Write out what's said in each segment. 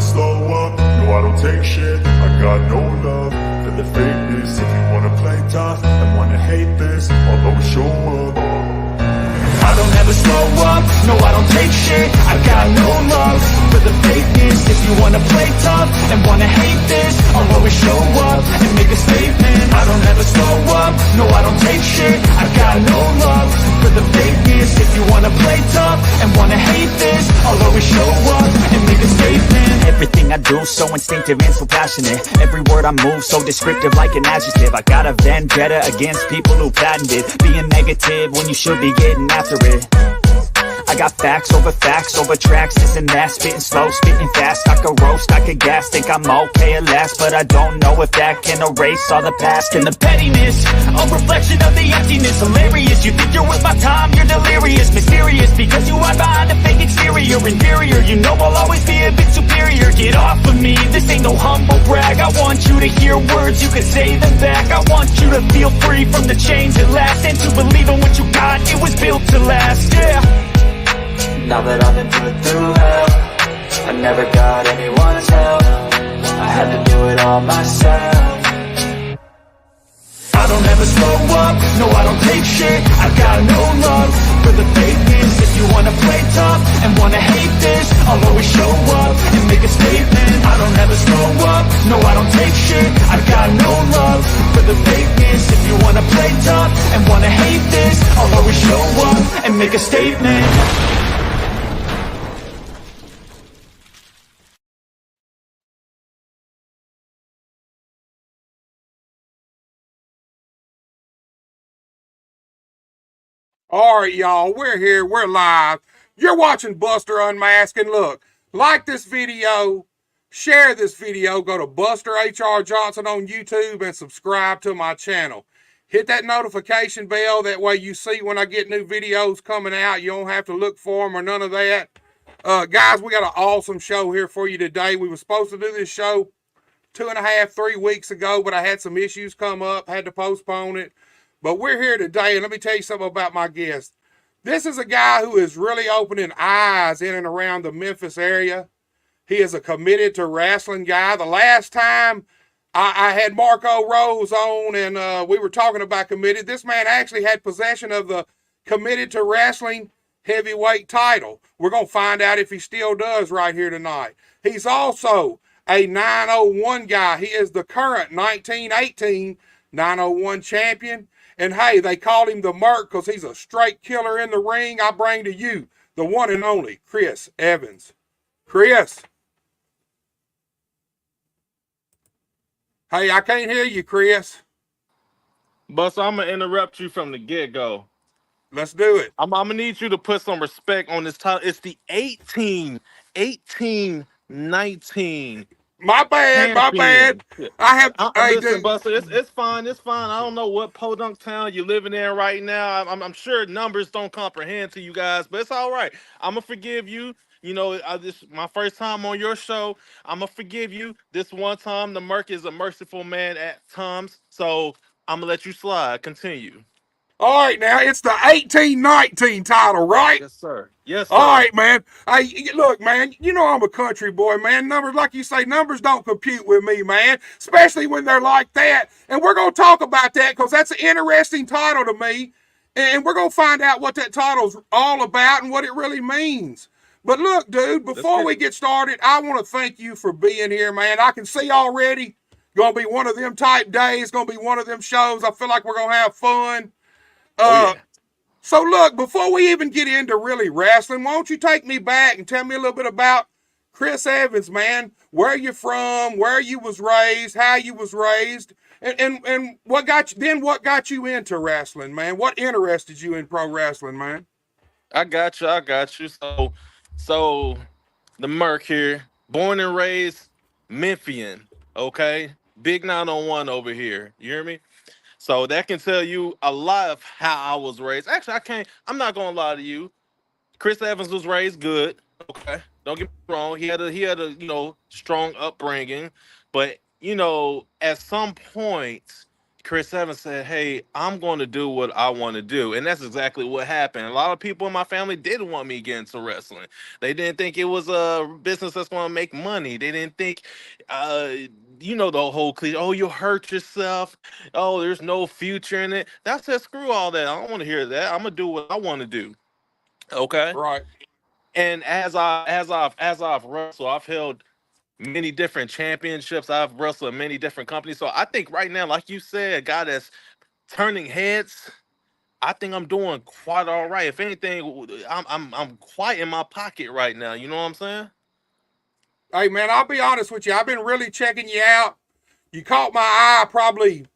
slow up, no I don't take shit. I got no love for the fakeness. If you wanna play tough and wanna hate this, I'll always show up. I don't ever slow up, no I don't take shit. I got no love for the fakeness. If you wanna play tough and wanna hate this, I'll always show up and make a statement. I don't ever slow up, no I don't take shit. I got no love for the fakeness. If you wanna play tough and wanna hate this, I'll always show up and make a statement. Everything I do so instinctive and so passionate. Every word I move so descriptive like an adjective. I got a vendetta against people who patented being negative when you should be getting after it. I got facts over tracks, this and that. Spitting slow, spitting fast. I could roast, I could gas. Think I'm okay at last, but I don't know if that can erase all the past. And the pettiness, a reflection of the emptiness. Hilarious, you think you're with my time, you're delirious. Mysterious, because you hide behind a fake exterior. Inferior, you know I'll always be a bit superior. Get off of me, this ain't no humble brag. I want you to hear words, you can say them back. I want you to feel free from the chains at last, and to believe in what you got, it was built to last, yeah. Now that I've been put through hell, I never got anyone's help. I had to do it all myself. I don't ever slow up, no I don't take shit. I got no love for the fakeness. If you wanna play tough and wanna hate this, I'll always show up and make a statement. I don't ever slow up, no I don't take shit. I got no love for the fakeness. If you wanna play tough and wanna hate this, I'll always show up and make a statement. All right, y'all, we're here, we're live. You're watching Buster Unmasked, and look, like this video, share this video, go to Buster H.R. Johnson on YouTube and subscribe to my channel. Hit that notification bell, that way you see when I get new videos coming out. You don't have to look for them or none of that. Guys, we got an awesome show here for you today. We were supposed to do this show 2.5, 3 weeks ago, but I had some issues come up, had to postpone it. But we're here today, and let me tell you something about my guest. This is a guy who is really opening eyes in and around the Memphis area. He is a committed to wrestling guy. The last time I had Marco Rose on and we were talking about committed, this man actually had possession of the committed to wrestling heavyweight title. We're going to find out if he still does right here tonight. He's also a 901 guy. He is the current 1918 901 champion. And hey, they call him the Merc because he's a straight killer in the ring. I bring to you the one and only Chris Evans. Chris. Hey, I can't hear you, Chris. Buster, I'm going to interrupt you from the get-go. Let's do it. I'm going to need you to put some respect on this title. It's the 19. My bad, my bad. I have. Listen, Buster, it's fine. It's fine. I don't know what podunk town you're living in right now. I'm sure numbers don't comprehend to you guys, but it's all right. I'm gonna forgive you. You know, this my first time on your show. I'm gonna forgive you. This one time, the Merc is a merciful man at times, so I'm gonna let you slide. Continue. All right, now it's the 1819 title, right? Yes, sir. Yes, sir. All right, man. Hey, look, man, you know I'm a country boy, man. Numbers, like you say, numbers don't compute with me, man, especially when they're like that. And we're going to talk about that because that's an interesting title to me. And we're going to find out what that title's all about and what it really means. But look, dude, before we get started, I want to thank you for being here, man. I can see already going to be one of them type days, going to be one of them shows. I feel like we're going to have fun. So look, before we even get into really wrestling, why don't you take me back and tell me a little bit about Chris Evans, man? Where you from, where you was raised, how you was raised, and what got you into wrestling, man? What interested you in pro wrestling, man? I got you. So the Merc here, born and raised Memphian, okay? Big 901 over here. You hear me? So that can tell you a lot of how I was raised. Actually, I'm not gonna lie to you. Chris Evans was raised good. Okay. Don't get me wrong. He had a strong upbringing. But, at some point, Chris Evans said, "Hey, I'm going to do what I want to do," and that's exactly what happened. A lot of people in my family didn't want me to get into wrestling. They didn't think it was a business that's going to make money. They didn't think, uh, the whole cliche. Oh, you'll hurt yourself. Oh, there's no future in it. That's said, screw all that. I don't want to hear that. I'm gonna do what I want to do. Okay. Right. And as I've wrestled, I've held many different championships. I've wrestled in many different companies. So I think right now, like you said, a guy that's turning heads, I think I'm doing quite all right. If anything, I'm quite in my pocket right now. You know what I'm saying? Hey, man, I'll be honest with you. I've been really checking you out. You caught my eye probably,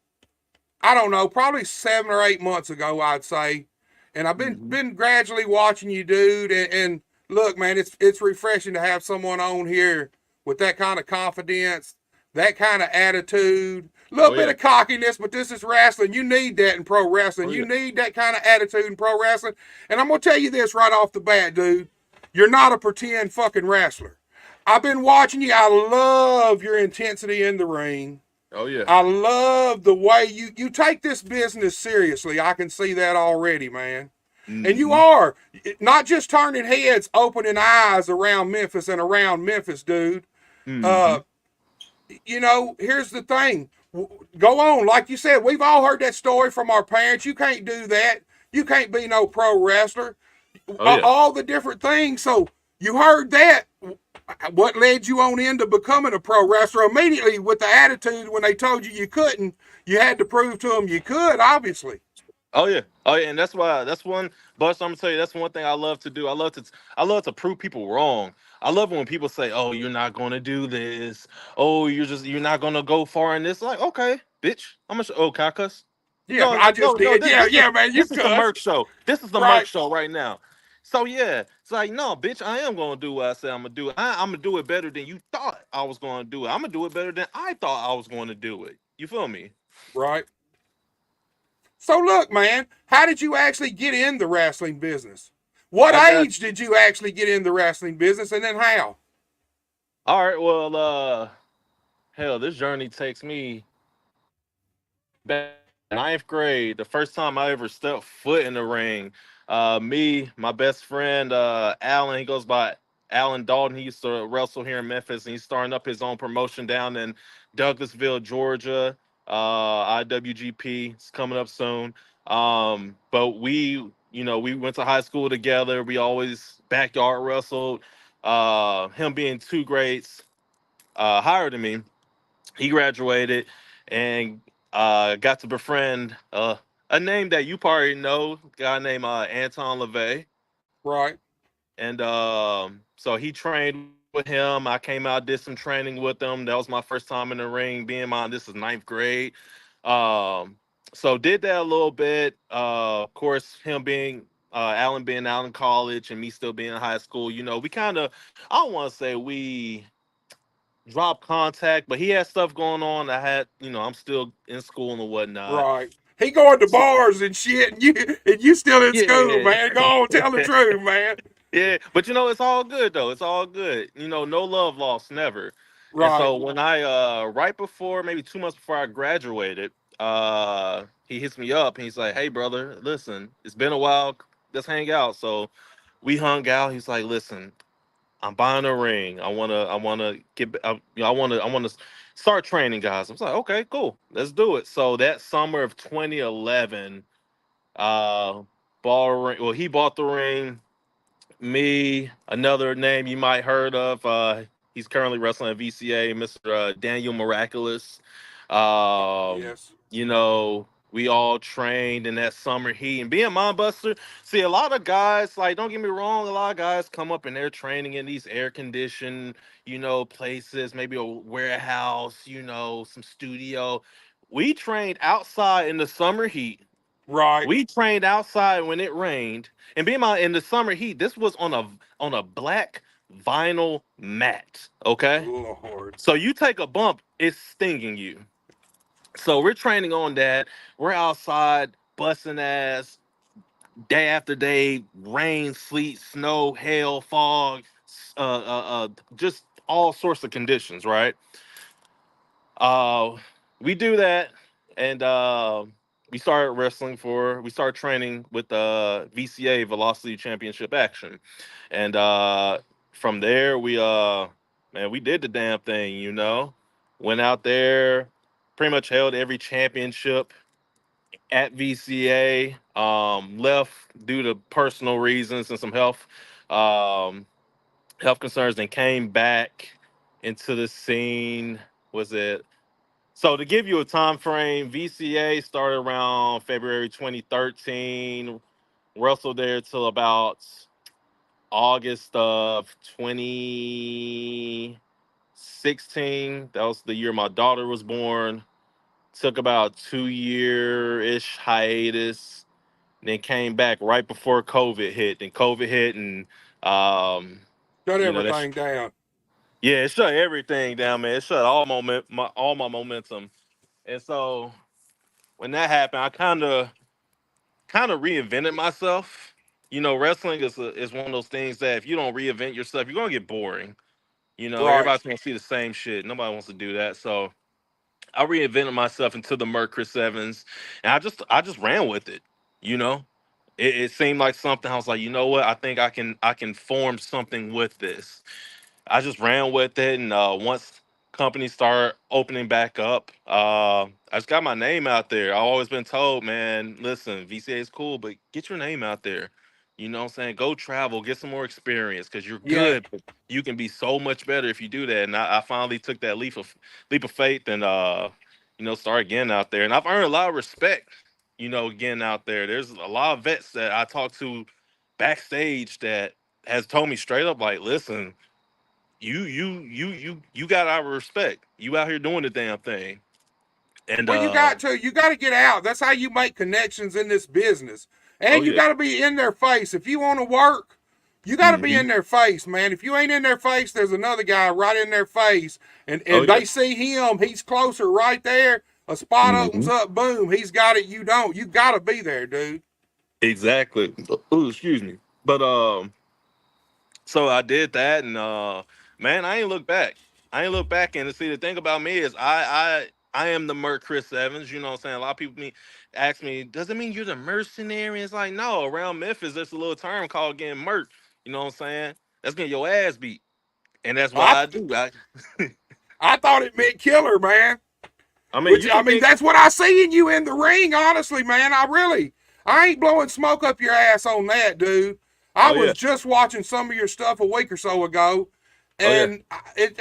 I don't know, probably 7 or 8 months ago, I'd say. And I've been Hmm. been gradually watching you, dude. And look, man, it's refreshing to have someone on here with that kind of confidence, that kind of attitude, a little Oh bit yeah. of cockiness, but this is wrestling. You need that in pro wrestling. Oh You yeah. need that kind of attitude in pro wrestling. And I'm gonna tell you this right off the bat, dude. You're not a pretend fucking wrestler. I've been watching you. I love your intensity in the ring. Oh yeah. I love the way you take this business seriously. I can see that already, man. And you Hmm. are not just turning heads, opening eyes around Memphis and around Memphis, dude. Hmm. Uh, here's the thing. Go on, like you said, we've all heard that story from our parents. You can't do that. You can't be no pro wrestler. Oh yeah. All the different things. So you heard that. What led you on into becoming a pro wrestler immediately with the attitude when they told you you couldn't? You had to prove to them you could, obviously. Oh yeah. Oh yeah. And that's one, Buster, I'm gonna tell you, that's one thing I love to do. I love to prove people wrong. I love when people say, "Oh, you're not gonna do this. Oh, you're not gonna go far in this." Like, okay, bitch, I'm gonna oh, can I cuss? Yeah, No, I like, no, just no, did. this Yeah, this is yeah, man, you this is the cuss. Merc show. This is the Merc Right, show right now. So yeah, it's like, no, bitch, I am gonna do what I said I'm gonna do. I'm gonna do it better than you thought I was gonna do it. I'm gonna do it better than I thought I was gonna do it. You feel me? right. So look, man, how did you actually get in the wrestling business? What I got age did you actually get in the wrestling business, and then how? all right. Well, hell, this journey takes me back in ninth grade. The first time I ever stepped foot in the ring. Me, my best friend, Alan. He goes by Alan Dalton. He used to wrestle here in Memphis, and he's starting up his own promotion down in Douglasville, Georgia. IWGP is coming up soon. But we went to high school together. We always backyard wrestled. Him being 2 grades higher than me, he graduated and got to befriend a name that you probably know, a guy named Anton LaVey. Right, And so he trained with him. I came out, did some training with him. That was my first time in the ring, being this is ninth grade. Um, so did that a little bit. Of course, him being Alan being out in college and me still being in high school, we kind of, I don't want to say we drop contact, but he had stuff going on. I'm still in school and whatnot. right. He going to So, bars and shit, and you still in school, yeah. man. Go on, tell the truth, man. Yeah, but it's all good though. It's all good. No love lost, never. And Right, so when I right before, maybe 2 months before I graduated, he hits me up and he's like, "Hey brother, listen, it's been a while. Let's hang out." So we hung out. He's like, "Listen, I'm buying a ring. I wanna get I wanna start training guys." I was like, "Okay, cool. Let's do it." So that summer of 2011, uh bought a ring. Well, he bought the ring. Me, another name you might heard of. He's currently wrestling at VCA, Mr. Daniel Miraculous. Um, yes, we all trained in that summer heat and being Mom Buster. See, a lot of guys, like, don't get me wrong, a lot of guys come up and they're training in these air conditioned, places, maybe a warehouse, some studio. We trained outside in the summer heat. right. We trained outside when it rained, and being out in the summer heat, this was on a black vinyl mat. Okay, Lord, so you take a bump, it's stinging you. So we're training on that. We're outside busting ass day after day, rain, sleet, snow, hail, fog, just all sorts of conditions. Right? Uh, we do that. and we started training with VCA Velocity Championship Action, and from there we did the damn thing, went out there, pretty much held every championship at VCA. Left due to personal reasons and some um, health concerns, then came back into the scene. Was it so to give you a time frame? VCA started around February 2013. Wrestled there till about August of 2016. That was the year my daughter was born. Took about 2 year ish hiatus, then came back right before COVID hit. Then COVID hit, and um, Shut that's everything down. yeah, it shut everything down, man. It shut all my momentum. And so when that happened, I kind of reinvented myself. Wrestling is one of those things that if you don't reinvent yourself, you're gonna get boring. Right. Everybody's gonna see the same shit. Nobody wants to do that. So I reinvented myself into the Merc Chris Evans, and I just ran with it. You know, it seemed like something. I was like, you know what? I think I can form something with this. I just ran with it, and once companies start opening back up, I just got my name out there. I've always been told, man, listen, VCA is cool, but get your name out there. You know what I'm saying? Go travel, get some more experience, because you're Yeah. good. But you can be so much better if you do that. And I finally took that leap of faith, and started getting out there. And I've earned a lot of respect. Getting out there. There's a lot of vets that I talk to backstage that has told me straight up, like, listen, you got our respect. You out here doing the damn thing. And Well, you got to get out. That's how you make connections in this business. oh And you yeah. got to be in their face. If you want to work, you got to be Hmm. in their face, man. If you ain't in their face, there's another guy right in their face, and Oh and yeah. they see him. He's closer right there. A spot opens Hmm. up, boom, he's got it. You don't. You got to be there, dude. Exactly. Oh, excuse me. But so I did that, and man, I ain't look back. I ain't look back. And see, the thing about me is I am the Merc Chris Evans. You know what I'm saying? A lot of people ask me, does it mean you're the mercenary? It's like, no, around Memphis, there's a little term called getting murked. You know what I'm saying? That's getting your ass beat. And that's what I I do. I thought it meant killer, man. I mean, Which you I can mean, get. that's what I see in you in the ring. Honestly, man, I ain't blowing smoke up your ass on that, dude. I Oh was yeah. just watching some of your stuff a week or so ago, Oh yeah. and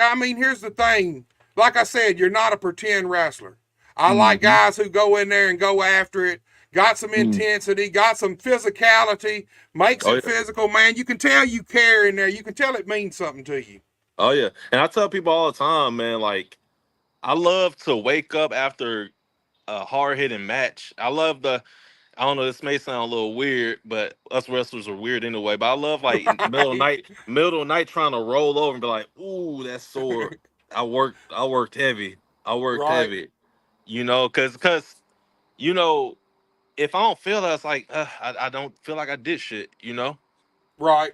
I mean, here's the thing. Like I said, you're not a pretend wrestler. I like Hmm. guys who go in there and go after it. Got some intensity, got some physicality, makes Oh it yeah. physical, man. You can tell you care in there. You can tell it means something to you. Oh yeah. And I tell people all the time, man, like I love to wake up after a hard hitting match. I don't know, this may sound a little weird, but us wrestlers are weird anyway. But I love like in the Right, middle of the night trying to roll over and be like, ooh, that's sore. I worked heavy. I worked right, heavy. Cause you know, if I don't feel that, it's like I don't feel like I did shit. right.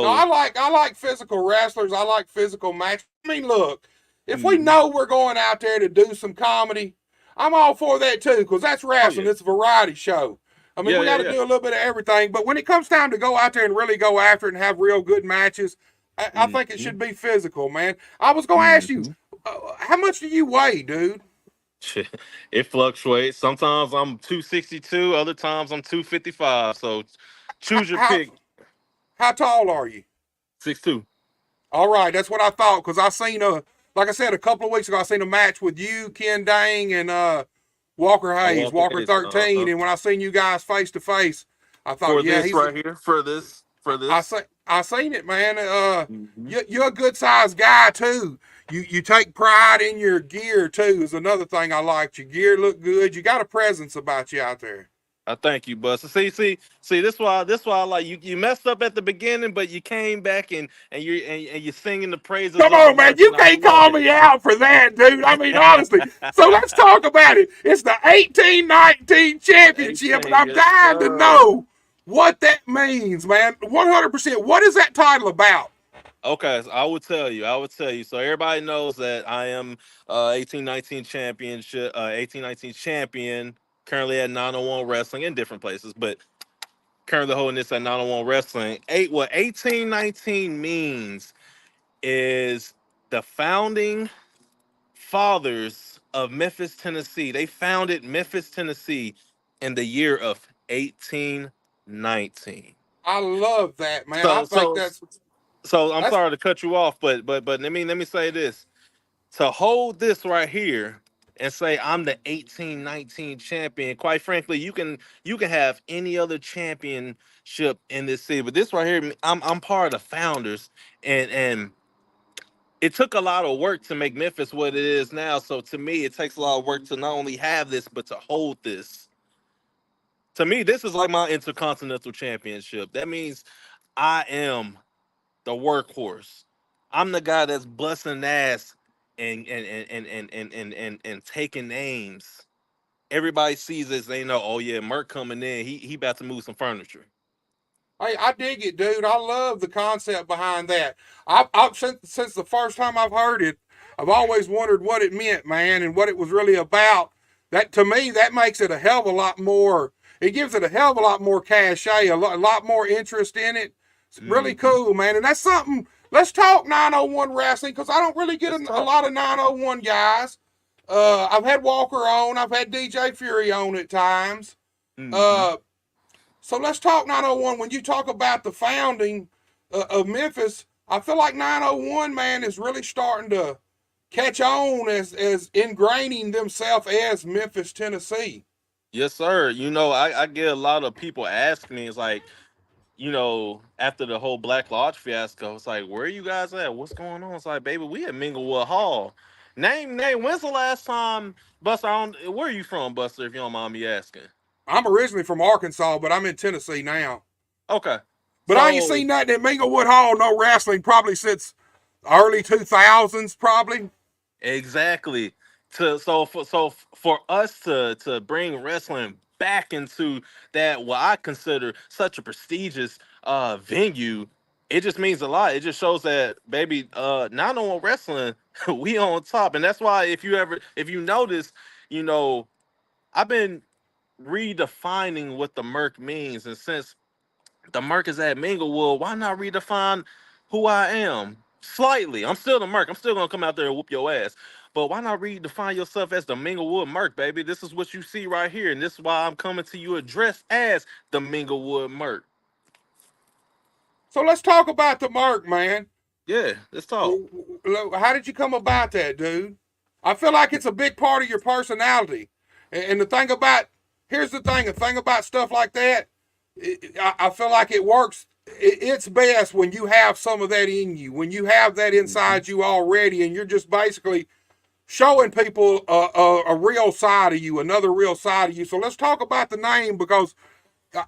No, So I like physical wrestlers. I like physical matches. I mean, look, if we mhm. know we're going out there to do some comedy, I'm all for that too, because that's Oh wrestling. yeah. It's a variety show. I mean, Yeah, we yeah, got to yeah. do a little bit of everything. But when it comes time to go out there and really go after it and have real good matches, I think it Hmm. should be physical, man. I was going to ask you, Hmm. how much do you weigh, dude? Shit, it fluctuates. Sometimes I'm 262, other times I'm 255. So choose your How pick. how tall are you? 6'2". All right, that's what I thought because I seen like I said a couple of weeks ago, I seen a match with you, Ken Dang, and Walker I Hayes, walk the Walker case 13, and when I seen you guys face to face, I thought, for yeah, this right here. For this. I seen it, man. Hmm. You're a good sized guy too. You take pride in your gear too. Is another thing I liked. Your gear looked good. You got a presence about you out there. I thank you, Buster. See. This why I like you. You messed up at the beginning, but you came back and you're singing the praises Come of the on, man. Merc, You and I can't love call it. me out for that, dude. I mean, honestly. So let's talk about it. It's the 18-19 championship, and 18, I'm yes, dying to sir. know what that means, man. 100%. What is that title about? Okay, so I would tell you. I would tell you. So everybody knows that I am 1819 championship, 1819 champion. Currently at 901 Wrestling in different places, but currently holding this at 901 Wrestling. What 1819 means is the founding fathers of Memphis, Tennessee. They founded Memphis, Tennessee in the year of 1819. I love that, man. I So think so so I'm that's sorry to cut you off, but let me say this. To hold this right here and say I'm the 1819 champion, quite frankly, you can have any other championship in this city, but this right here, I'm part of the founders, and it took a lot of work to make Memphis what it is now. So to me, it takes a lot of work to not only have this, but to hold this. To me, this is like my intercontinental championship. That means I am the workhorse. I'm the guy that's busting ass and taking names. Everybody sees this, they know, oh yeah, Merc coming in. He about to move some furniture. Hey, I dig it, dude. I love the concept behind that. I've since the first time I've heard it, I've always wondered what it meant, man, and what it was really about. That to me, that makes it a hell of a lot more. It gives it a hell of a lot more cachet, a lot more interest in it. It's really Mhm. cool, man. And that's something. Let's talk 901 wrestling because I don't really get Let's a talk. lot of 901 guys. I've had Walker on. I've had DJ Fury on at times. Hmm. Uh, so let's talk 901. When you talk about the founding of Memphis, I feel like 901, man, is really starting to catch on as ingraining themselves as Memphis, Tennessee. Yes, sir. I get a lot of people ask me, it's like, after the whole Black Lodge fiasco, it's like, where are you guys at? What's going on? It's like, baby, we at Minglewood Hall. Name. When's the last time, Buster? Where are you from, Buster? If you don't mind me asking. I'm originally from Arkansas, but I'm in Tennessee now. Okay, But I ain't so seen nothing at Minglewood Hall, no wrestling, probably since early 2000s, probably. exactly. For us to bring wrestling back into that what I consider such a prestigious venue, it just means a lot. It just shows that, baby, not on wrestling, we on top. And that's why, if you notice, you know, I've been redefining what the Merc means. And since the Merc is at Minglewood, why not redefine who I am slightly? I'm still the Merc. I'm still gonna come out there and whoop your ass. But why not redefine yourself as the Minglewood Merc, baby? This is what you see right here, and this is why I'm coming to you addressed as the Minglewood Merc. So let's talk about the Merc, man. Yeah, let's talk. How did you come about that, dude? I feel like it's a big part of your personality. And the thing about, here's the thing about stuff like that, I feel like it works. It's best when you have some of that in you, when you have that Mhm. inside you already, and you're just basically showing people a real side of you, another real side of you. So let's talk about the name because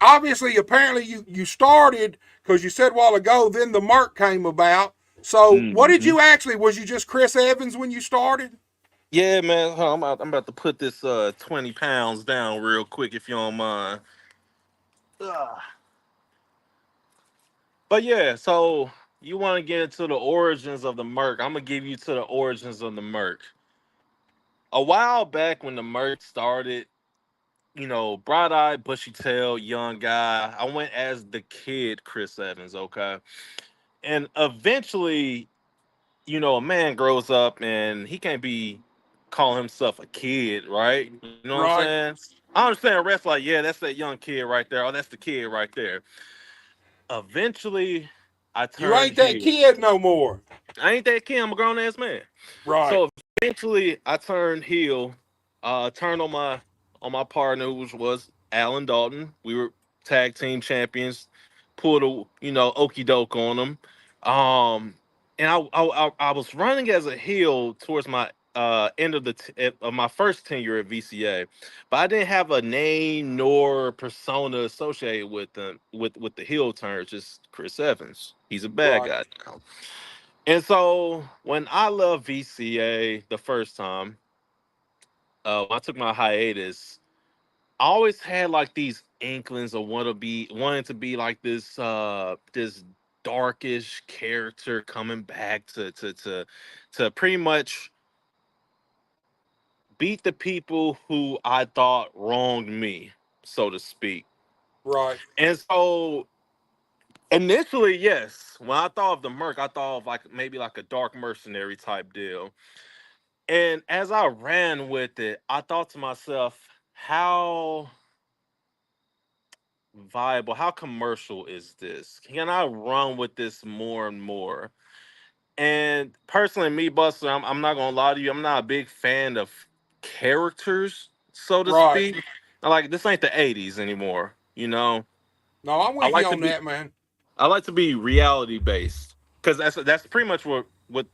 obviously, apparently, you started because you said a while ago. Then the Merc came about. So, what did Mhm. you actually? Was you just Chris Evans when you started? Yeah, man. Hold on, I'm about to put this 20 pounds down real quick, if you don't mind. Ugh. But yeah, so you want to get into the origins of the Merc? I'm gonna give you to the origins of the Merc. A while back when the Merc started, bright-eyed, bushy-tailed, young guy. I went as the kid Chris Evans, okay? And eventually, a man grows up and he can't be calling himself a kid, right? You know what I'm Right. saying? I understand rest like, yeah, that's that young kid right there. Oh, that's the kid right there. Eventually, I You turned ain't that heel. kid no more. I ain't that kid. I'm a grown ass man. Right. So eventually, I turned heel. Turned on my partner, which was Alan Dalton. We were tag team champions. Pulled a okey doke on him. And I was running as a heel towards my end of my first tenure at VCA, but I didn't have a name nor persona associated with them with the heel turn. Just Chris Evans. He's a bad Right. guy now. And so when I left VCA the first time, when I took my hiatus, I always had like these inklings of wanting to be like this darkish character coming back to pretty much beat the people who I thought wronged me, so to speak. Right. And so initially, yes, when I thought of the Merc, I thought of like maybe like a dark mercenary type deal. And as I ran with it, I thought to myself, how viable, how commercial is this? Can I run with this more and more? And personally, me, Buster, I'm not gonna lie to you, I'm not a big fan of characters, so to Right. speak. Like this ain't the '80s anymore, you know. No, I'm I with you like to on be that, man. I like to be reality based because that's pretty much what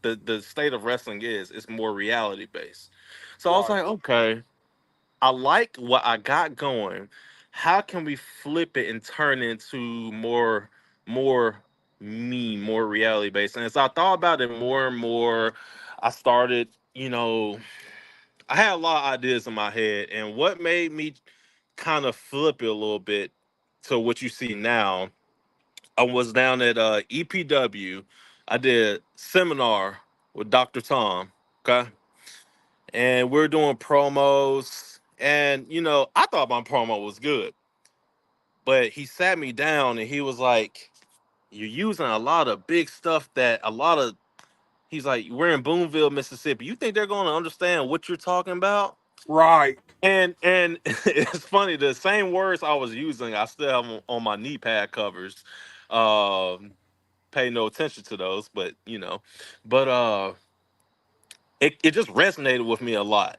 the state of wrestling is. It's more reality based. So I was Right. like, okay, I like what I got going. How can we flip it and turn it into more me, more reality based? And as I thought about it more and more, I started, I had a lot of ideas in my head, and what made me kind of flip it a little bit to what you see now. I was down at EPW. I did seminar with Dr. Tom. Okay, and we're doing promos. And I thought my promo was good, but he sat me down and he was like, "You're using a lot of big stuff that a lot of." He's like, "We're in Boonville, Mississippi. You think they're going to understand what you're talking about?" Right. And it's funny. The same words I was using, I still have 'em on my knee pad covers. Um, Pay no attention to those, but it just resonated with me a lot.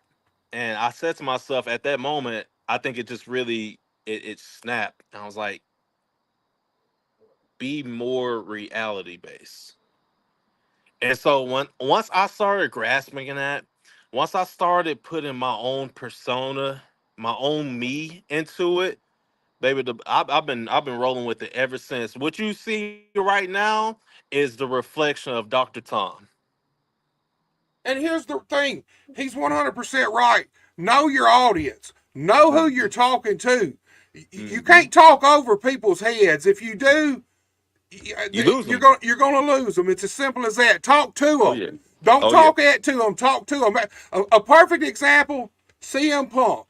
And I said to myself at that moment, I think it just really it snapped. And I was like, be more reality based. And so once I started grasping that, once I started putting my own persona, my own me into it, baby, I've been rolling with it ever since. What you see right now is the reflection of Dr. Tom. And here's the thing, he's 100% right. Know your audience, know who you're Mhm. talking to. You Mhm. can't talk over people's heads. If you do, You lose you're them. going you're going to lose them. It's as simple as that. Talk to Oh them. yeah. Don't Oh yeah. talk at to them. Talk to them. A perfect example: CM Punk.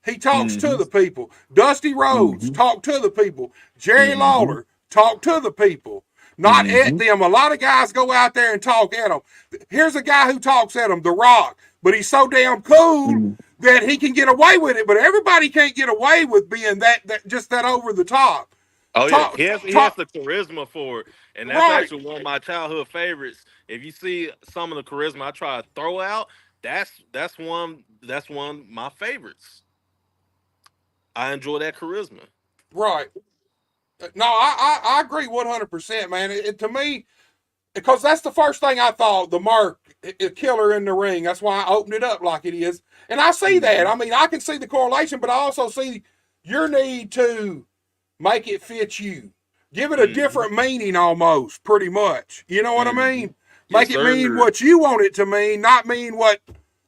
He talks to Hmm. the people. Dusty Rhodes Hmm. talk to the people. Jerry Hmm. Lawler talk to the people, not at Hmm. them. A lot of guys go out there and talk at them. Here's a guy who talks at them, The Rock, but he's so damn cool that he can get away with it. But everybody can't get away with being that just that over the top. Oh yeah, Talk, he has talk. the charisma for it, and that's Right, actually one of my childhood favorites. If you see some of the charisma I try to throw out, that's one of my favorites. I enjoy that charisma. right. No, I agree 100%, man. To me, because that's the first thing I thought. The Merc, killer in the ring. That's why I opened it up like it is, and I see that. Hmm. I mean, I can see the correlation, but I also see your need to make it fit you. Give it a Hmm. different meaning, almost, pretty much. You know what I Hmm. mean? Yes, Make it mean sir. what you want it to mean, not mean what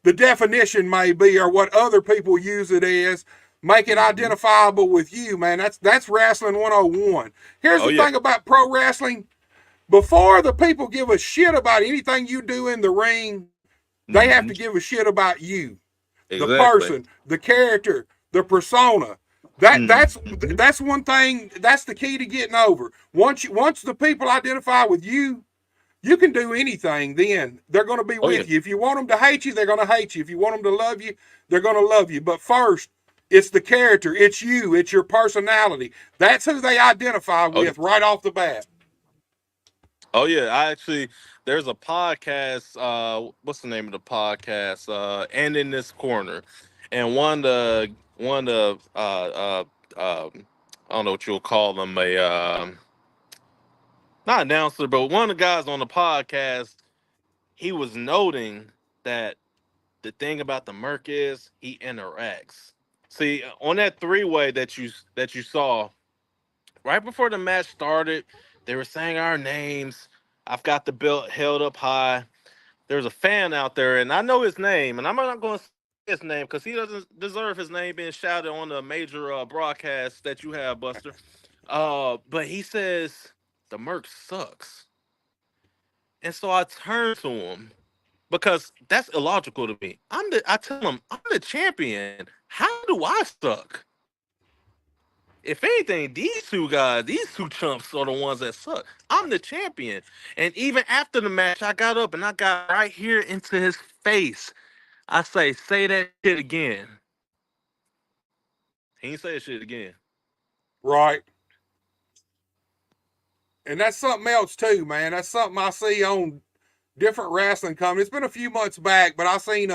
the definition may be or what other people use it as. Make it Hmm. identifiable with you, man. That's wrestling 101. Here's Oh the yeah. thing about pro wrestling: before the people give a shit about anything you do in the ring, they have to Hmm. give a shit about you, the Exactly. person, the character, the persona. That Hmm. that's that's one thing. That's the key to getting over. Once the people identify with you, you can do anything. Then they're going to be Oh yeah. with you. If you want them to hate you, they're going to hate you. If you want them to love you, they're going to love you. But first, it's the character. It's you. It's your personality. That's who they identify Oh yeah. with right off the bat. Oh yeah. I actually there's a podcast. What's the name of the podcast? And in this corner, and I don't know what you'll call them, a not announcer, but one of the guys on the podcast, he was noting that the thing about the Merc is he interacts. See, on that three-way that you saw right before the match started, they were saying our names. I've got the belt held up high. There's a fan out there, and I know his name, and I'm not going to say his name because he doesn't deserve his name being shouted on the major broadcast that you have, Buster. But he says the Merc sucks. And so I turned to him because that's illogical to me. I tell him I'm the champion. How do I suck? If anything, these two chumps are the ones that suck. I'm the champion. And even after the match, I got up and I got right here into his face. I say that shit again. He ain't say that shit again. Right. And that's something else too, man. That's something I see on different wrestling companies. It's been a few months back, but I seen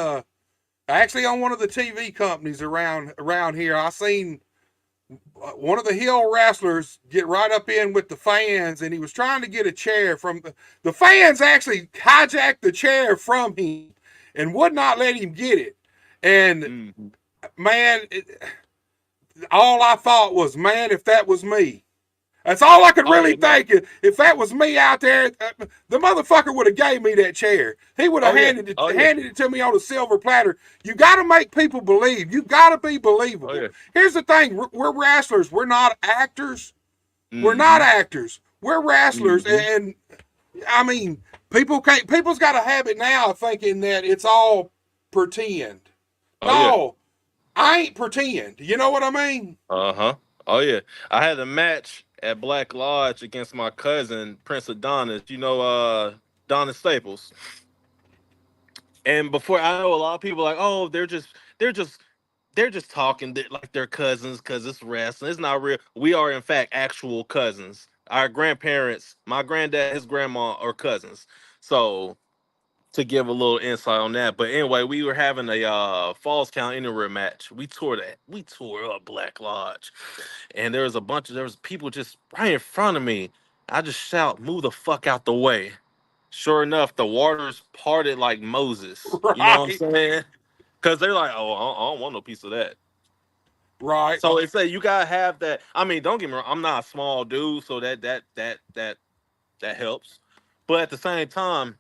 actually on one of the TV companies around here, I seen one of the heel wrestlers get right up in with the fans, and he was trying to get a chair from the fans. Actually hijacked the chair from him and would not let him get it. And man, all I thought was, man, if that was me. That's all I could really think. If that was me out there, the motherfucker would have gave me that chair. He would have handed it to me on a silver platter. You got to make people believe. You got to be believable. Here's the thing: we're wrestlers. We're not actors. We're not actors. We're wrestlers, and I mean, people's got a habit now of thinking that it's all pretend. No, I ain't pretend. You know what I mean? Uh-huh. Oh yeah. I had a match at Black Lodge against my cousin, Prince Adonis, Donis Staples. And before I know a lot of people are like, oh, they're just talking like they're cousins because it's wrestling. It's not real. We are in fact actual cousins. Our grandparents, my granddad, his grandma are cousins. So to give a little insight on that. But anyway, we were having a Falls Count Anywhere match. We tore up Black Lodge. And there was people just right in front of me. I just shout, move the fuck out the way. Sure enough, the waters parted like Moses. Right. You know what I'm saying? Because they're like, oh, I don't want no piece of that. Right. So it's like you gotta have that. I mean, don't get me wrong, I'm not a small dude, so that helps. But at the same time,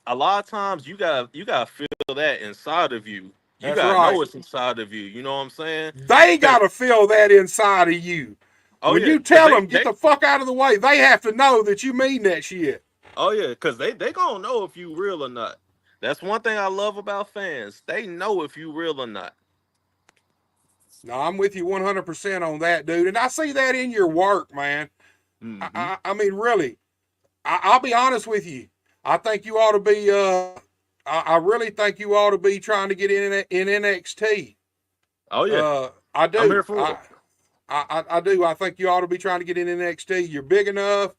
a lot of times you gotta feel that inside of you. You That's gotta right. know it's inside of you. You know what I'm saying? They got to feel that inside of you. Oh When yeah, you tell them, get the fuck out of the way, they have to know that you mean that shit. oh yeah, because they gonna know if you real or not. That's one thing I love about fans. They know if you real or not. No, I'm with you 100% on that, dude. And I see that in your work, man. I mean, really, I'll be honest with you. I think you ought to be, I really think you ought to be trying to get in NXT. Oh yeah, I do. I'm here for it. I do. I think you ought to be trying to get in NXT. You're big enough.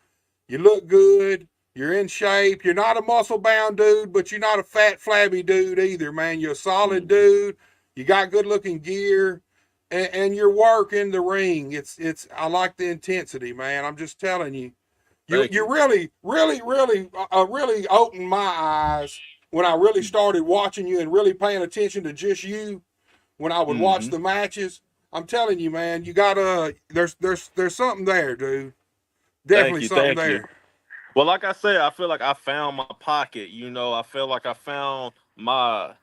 You look good. You're in shape. You're not a muscle bound dude, but you're not a fat, flabby dude either, man. You're a solid dude. You got good looking gear, and your work in the ring. I like the intensity, man. I'm just telling you. You really, really, really opened my eyes when I really started watching you and really paying attention to just you when I would watch the matches. I'm telling you, man, you gotta. There's something there, dude. Definitely something there. You. Well, like I said, I feel like I found my pocket. I feel like I found my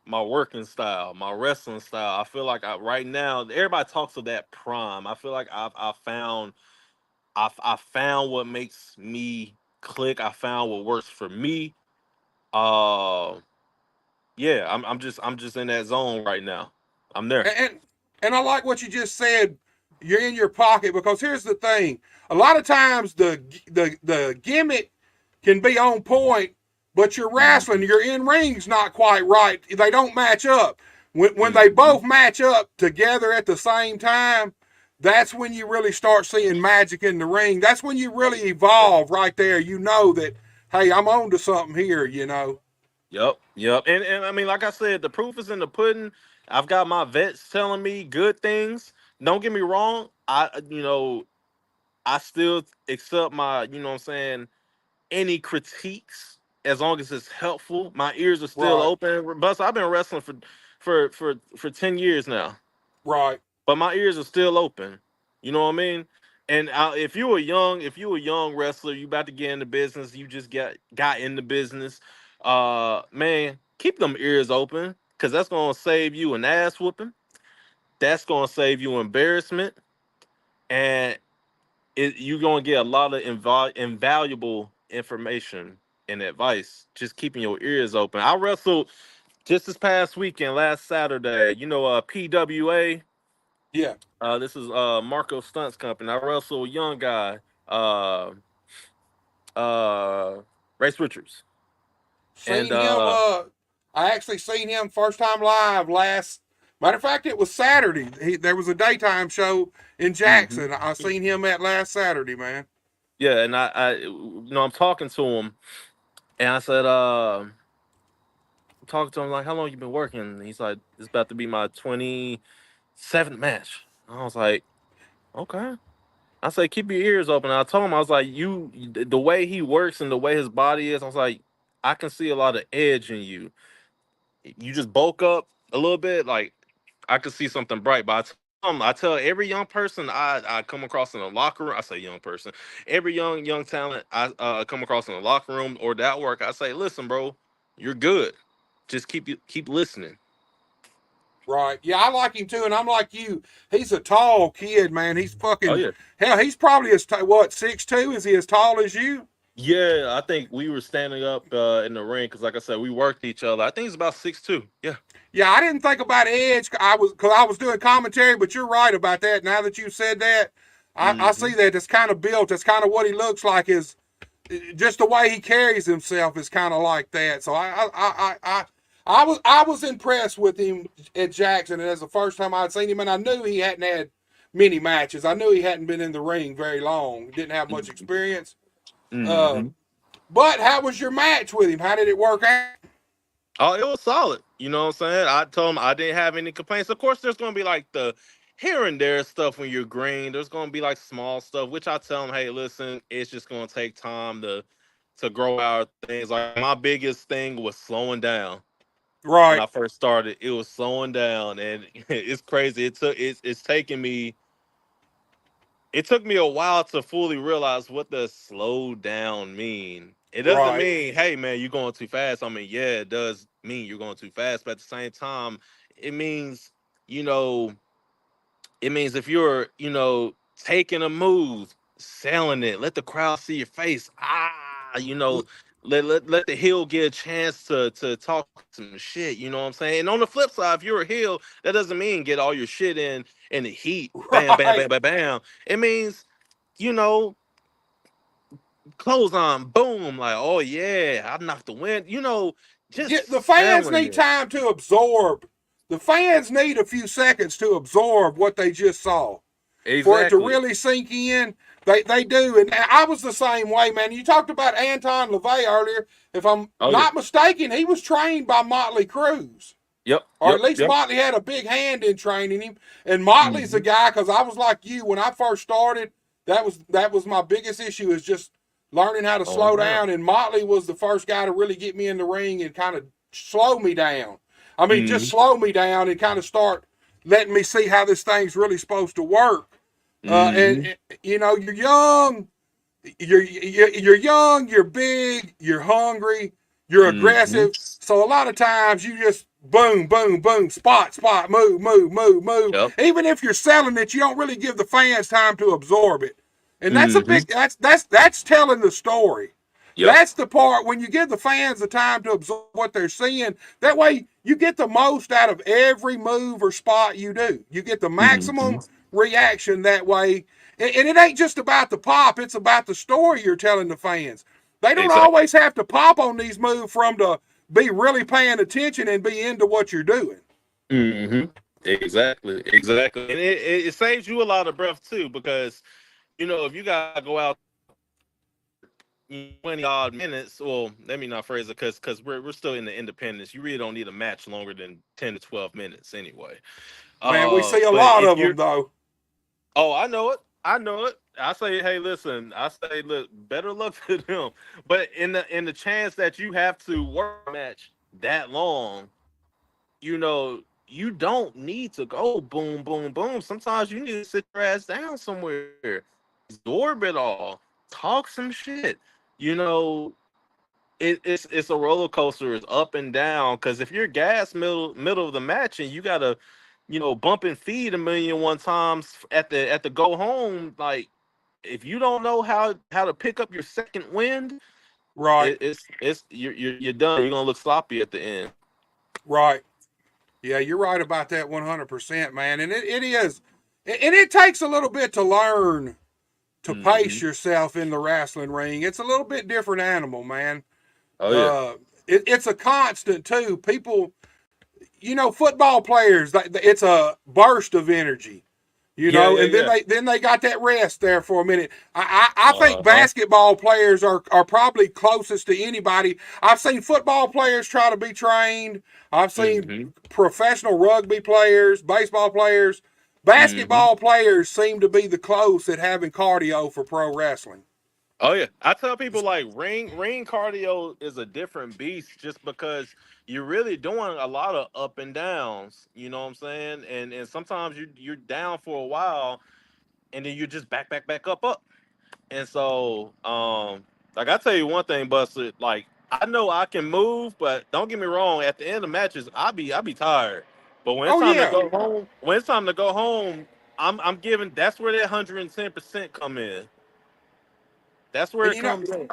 working style, my wrestling style. I feel like right now everybody talks of that prime. I feel like I found what makes me click. I found what works for me. Uh, yeah, I'm just in that zone right now. I'm there. And I like what you just said. You're in your pocket because here's the thing. A lot of times the gimmick can be on point, but your wrestling, your in ring's not quite right. They don't match up. When they both match up together at the same time, that's when you really start seeing magic in the ring. That's when you really evolve right there. You know that, hey, I'm on to something here, you know. Yep. And I mean, like I said, the proof is in the pudding. I've got my vets telling me good things. Don't get me wrong. I still accept my, you know what I'm saying, any critiques as long as it's helpful. My ears are still open. Bus, I've been wrestling for 10 years now. Right. But my ears are still open. You know what I mean? And if you a young wrestler, you about to get in the business, you just got in the business, man, keep them ears open because that's gonna save you an ass whooping. That's gonna save you embarrassment, and you're gonna get a lot of invaluable information and advice. Just keeping your ears open. I wrestled just this past weekend, last Saturday. PWA. Yeah. This is Marco Stunts Company. I wrestled a young guy, uh, uh, Race Richards, and Seen him. I actually seen him first time live last. Matter of fact, it was Saturday. There was a daytime show in Mhm. Jackson. I seen him at last Saturday, man. Yeah, and I'm talking to him, and I said, talking to him like, how long you been working? And he's like, it's about to be my 27th match. I was like, okay. I said, keep your ears open. I told him, I was like, the way he works and the way his body is, I was like, I can see a lot of edge in you. You just bulk up a little bit, like I could see something bright. But I tell every young person I come across in the locker room, I say young person, every young talent I come across in the locker room or that work, I say, listen, bro, you're good. Just keep listening. Right. Yeah, I like him too, and I'm like you. He's a tall kid, man. He's Oh fucking yeah. hell. He's probably what 6'2"? Is he as tall as you? Yeah, I think we were standing up in the ring because, like I said, we worked each other. I think it's about 6'2". Yeah. Yeah, I didn't think about Edge. Because I was doing commentary, but you're right about that. Now that you said that, I Hmm. see that it's kind of built. It's kind of what he looks like. Is just the way he carries himself is kind of like that. So I was impressed with him at Jackson, and that's the first time I'd seen him, and I knew he hadn't had many matches. I knew he hadn't been in the ring very long. Didn't have much experience. Uh, Hmm. but how was your match with him? How did it work out? Oh, it was solid. You know what I'm saying? I told him I didn't have any complaints. Of course, there's gonna be like the here and there stuff when you're green. There's gonna be like small stuff, which I tell him, hey, listen, it's just gonna take time to grow out things. Like my biggest thing was slowing down. When Right, I first started, it was slowing down, and it's crazy. It's taking me. It took me a while to fully realize what the slow down mean. It doesn't right, mean, hey man, you're going too fast. I mean, yeah, it does mean you're going too fast, but at the same time, it means, you know, it means if you're, taking a move, selling it, let the crowd see your face. Let the heel get a chance to talk some shit. You know what I'm saying? And on the flip side, if you're a heel, that doesn't mean get all your shit in the heat. Bam, bam, right. bam, bam, bam. It means, you know, close on, boom, like, oh yeah, I knocked the wind. The Just fans selling need it. time to absorb. The fans need a few seconds to absorb what they just saw for it to Exactly. really sink in. They do, and I was the same way, man. You talked about Anton LaVey earlier. If I'm Oh yeah. not mistaken, he was trained by Motley Cruz, Yep. or at Yep. least Yep. Motley had a big hand in training him. And Motley's the Hmm. guy, because I was like you when I first started. That was my biggest issue, is just learning how to Oh slow yeah. down. And Motley was the first guy to really get me in the ring and kind of slow me down. I mean, just Hmm. slow me down and kind of start letting me see how this thing's really supposed to work. Hmm. And you're young, you're young, you're big, you're hungry, you're Hmm. aggressive. So a lot of times you just boom, boom, boom, spot, spot, move, move, move, move. Yep. Even if you're selling it, you don't really give the fans time to absorb it. And that's a Hmm. big that's telling the story. Yep. That's the part when you give the fans the time to absorb what they're seeing. That way you get the most out of every move or spot you do. You get the Hmm. maximum reaction that way. And it ain't just about the pop, it's about the story you're telling the fans. They don't Exactly. always have to pop on these moves from to be really paying attention and be into what you're doing. Hmm. Exactly. Exactly. And it saves you a lot of breath too, because if you gotta go out 20 odd minutes, well, let me not phrase it, because we're still in the independence. You really don't need a match longer than 10 to 12 minutes anyway. Man, we see a But lot if of you're them though. Oh, I know it. I know it. I say, hey, listen. I say, look, better luck to them. But in the chance that you have to work a match that long, you don't need to go boom, boom, boom. Sometimes you need to sit your ass down somewhere, absorb it all, talk some shit. You know, it's a roller coaster. It's up and down. Because if you're gas middle of the match and you gotta, bump and feed a million one times at the go home, like if you don't know how to pick up your second wind, Right, it's you're done. You're gonna look sloppy at the end. right. Yeah, you're right about that 100%, man. And it is, and it takes a little bit to learn to pace Hmm. yourself in the wrestling ring. It's a little bit different animal, man. Oh yeah. Uh, it's a constant too. People, football players, it's a burst of energy. Yeah, yeah, And then yeah. they got that rest there for a minute. I think Uh-huh. basketball players are probably closest to anybody. I've seen football players try to be trained. I've seen Hmm. professional rugby players, baseball players. Hmm. Basketball players seem to be the close at having cardio for pro wrestling. Oh yeah, I tell people like ring cardio is a different beast just because you're really doing a lot of up and downs. You know what I'm saying? And sometimes you're down for a while, and then you're just back up. And so, like I tell you one thing, Buster, like I know I can move, but don't get me wrong. At the end of matches, I be tired. But when it's Oh time to yeah, go home, I'm giving. That's where that 110% come in. That's where and it comes in.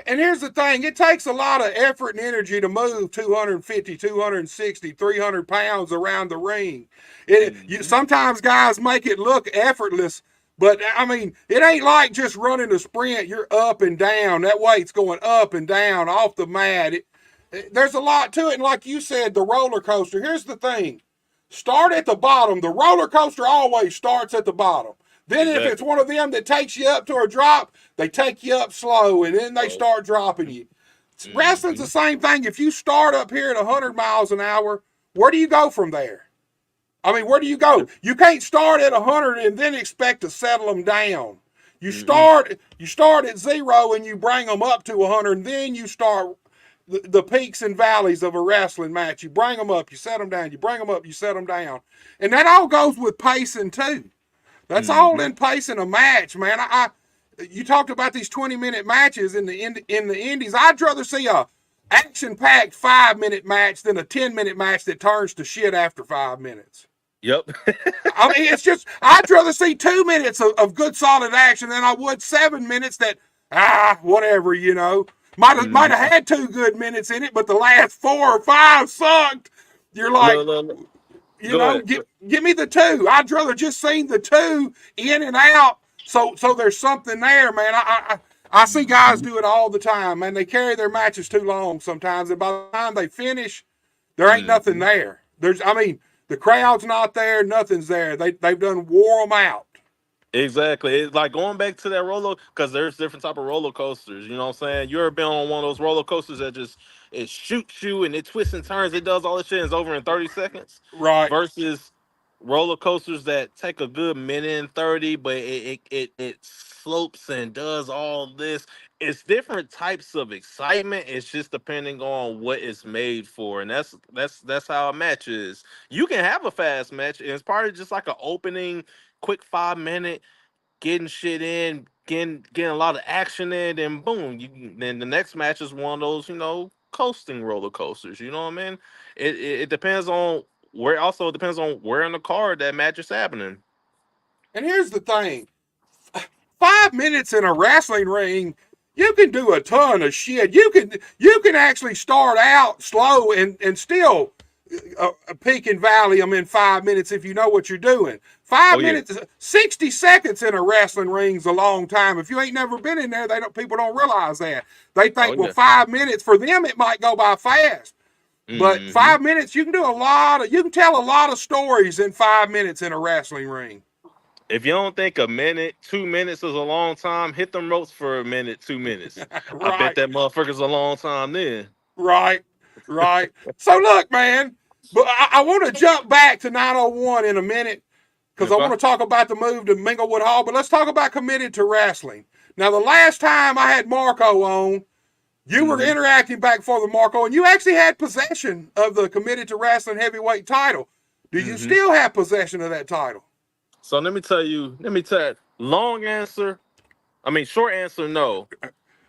And here's the thing, it takes a lot of effort and energy to move 250, 260, 300 pounds around the ring. Hmm. Sometimes guys make it look effortless, but I mean, it ain't like just running a sprint. You're up and down. That weight's going up and down off the mat. There's a lot to it. And like you said, the roller coaster. Here's the thing, start at the bottom. The roller coaster always starts at the bottom. Then if it's Exactly. one of them that takes you up to a drop, they take you up slow and then they So, start dropping you. Wrestling's the hmm. same thing. If you start up here at 100 miles an hour, where do you go from there? I mean, where do you go? You can't start at 100 and then expect to settle them down. You Hmm. start at 0 and you bring them up to 100, and then you start the peaks and valleys of a wrestling match. You bring them up, you set them down. You bring them up, you set them down, and that all goes with pacing too. That's all Hmm. in pacing a match, man. You talked about these 20-minute matches in the indies. I'd rather see a action-packed 5-minute match than a 10-minute match that turns to shit after 5 minutes. Yep. I mean, it's just I'd rather see 2 minutes of good solid action than I would 7 minutes that whatever might Hmm. have had 2 good minutes in it, but the last 4 or 5 sucked. You're like, Look, look, look. Go ahead. give me the two. I'd rather just seen the two in and out. So there's something there, man. I see guys Mhm. do it all the time, man. They carry their matches too long sometimes, and by the time they finish, there ain't nothing Mhm. there. I mean, the crowd's not there, nothing's there. They've done wore them out. Exactly. It's like going back to that roller because there's different type of roller coasters. You know what I'm saying? You ever been on one of those roller coasters that just it shoots you and it twists and turns, it does all this shit and it's over in 30 seconds Right. versus roller coasters that take a good minute and 30, but it slopes and does all this. It's different types of excitement. It's just depending on what it's made for. And that's how a match is. You can have a fast match, and it's probably just like an opening quick 5 minute getting shit in, getting a lot of action in, and boom, then the next match is one of those, coasting roller coasters. You know what I mean? It depends on where. Also, it depends on where in the card that match is happening. And here's the thing, 5 minutes in a wrestling ring, you can do a ton of shit. You can actually start out slow and still a peak and valley them in 5 minutes if you know what you're doing. Oh Five yeah. minutes, 60 seconds in a wrestling ring's a long time. If you ain't never been in there, people don't realize that. They Oh think, well, yeah. 5 minutes for them it might go by fast. But Hmm. 5 minutes, you can tell a lot of stories in 5 minutes in a wrestling ring. If you don't think a minute, 2 minutes is a long time, hit them ropes for a minute, 2 minutes. I bet Right. that motherfucker's a long time then. Right, right. So look, man, but I want to jump back to 901 in a minute because I Okay. want to talk about the move to Minglewood Hall. But let's talk about committed to wrestling. Now, the last time I had Marco on, you were Hmm. interacting back and forth with Marco, and you actually had possession of the committed to wrestling heavyweight title. Do you Hmm. still have possession of that title? So let me tell you, long answer. I mean, short answer, no.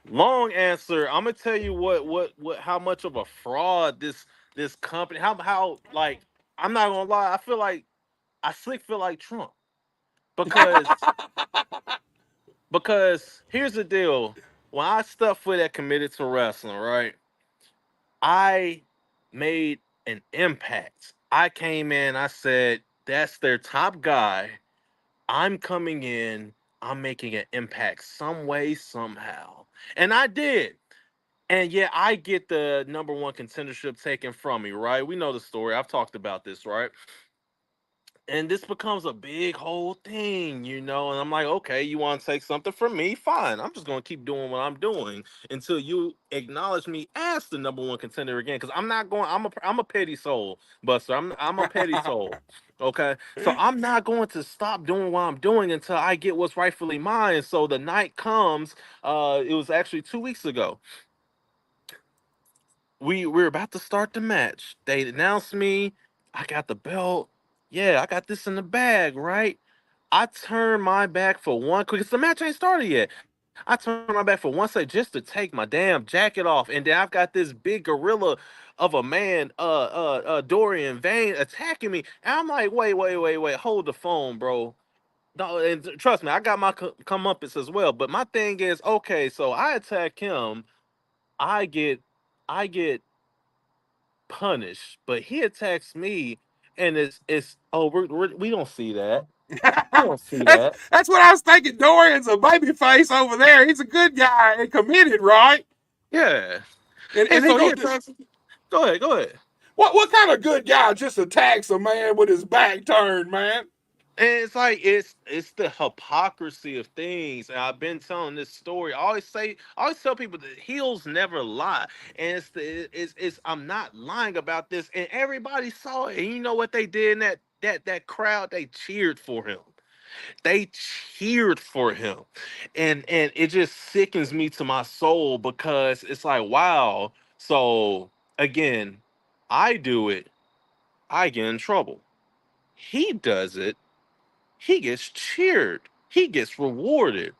Long answer, I'm gonna tell you what how much of a fraud this company, how like, I'm not gonna lie, I feel like I slick feel like Trump because Because here's the deal: when I stepped foot at Committed to Wrestling, right, I made an impact. I came in, I said, "That's their top guy. I'm coming in. I'm making an impact some way, somehow," and I did. And yeah, I get the number one contendership taken from me, right? We know the story. I've talked about this, right? And this becomes a big whole thing, and I'm like, okay, you want to take something from me? Fine. I'm just going to keep doing what I'm doing until you acknowledge me as the number one contender again. Because I'm not going. I'm a petty soul, Buster. I'm a petty soul. Okay, so I'm not going to stop doing what I'm doing until I get what's rightfully mine. So the night comes. It was actually 2 weeks ago. We're about to start the match. They announced me. I got the belt. Yeah, I got this in the bag, right? I turned my back for one quick. The match ain't started yet. I turned my back for one second just to take my damn jacket off, and then I've got this big gorilla of a man, Dorian Vane, attacking me, and I'm like, wait, hold the phone, bro. No, and trust me, I got my comeuppance as well. But my thing is, okay, so I attack him, I get, I get punished, but he attacks me, and it's oh we don't see that. We don't see that's that. that's what I was thinking. Dorian's a baby face over there. He's a good guy and committed, right? Yeah. And And he so he go. attacks. Go ahead, go ahead. What kind of good guy just attacks a man with his back turned, man? And it's like it's the hypocrisy of things. And I've been telling this story. I always tell people that heels never lie. And it's I'm not lying about this. And everybody saw it. And you know what they did in that crowd? They cheered for him. They cheered for him. And it just sickens me to my soul because it's like, wow. So again, I do it, I get in trouble. He does it, he gets cheered, he gets rewarded.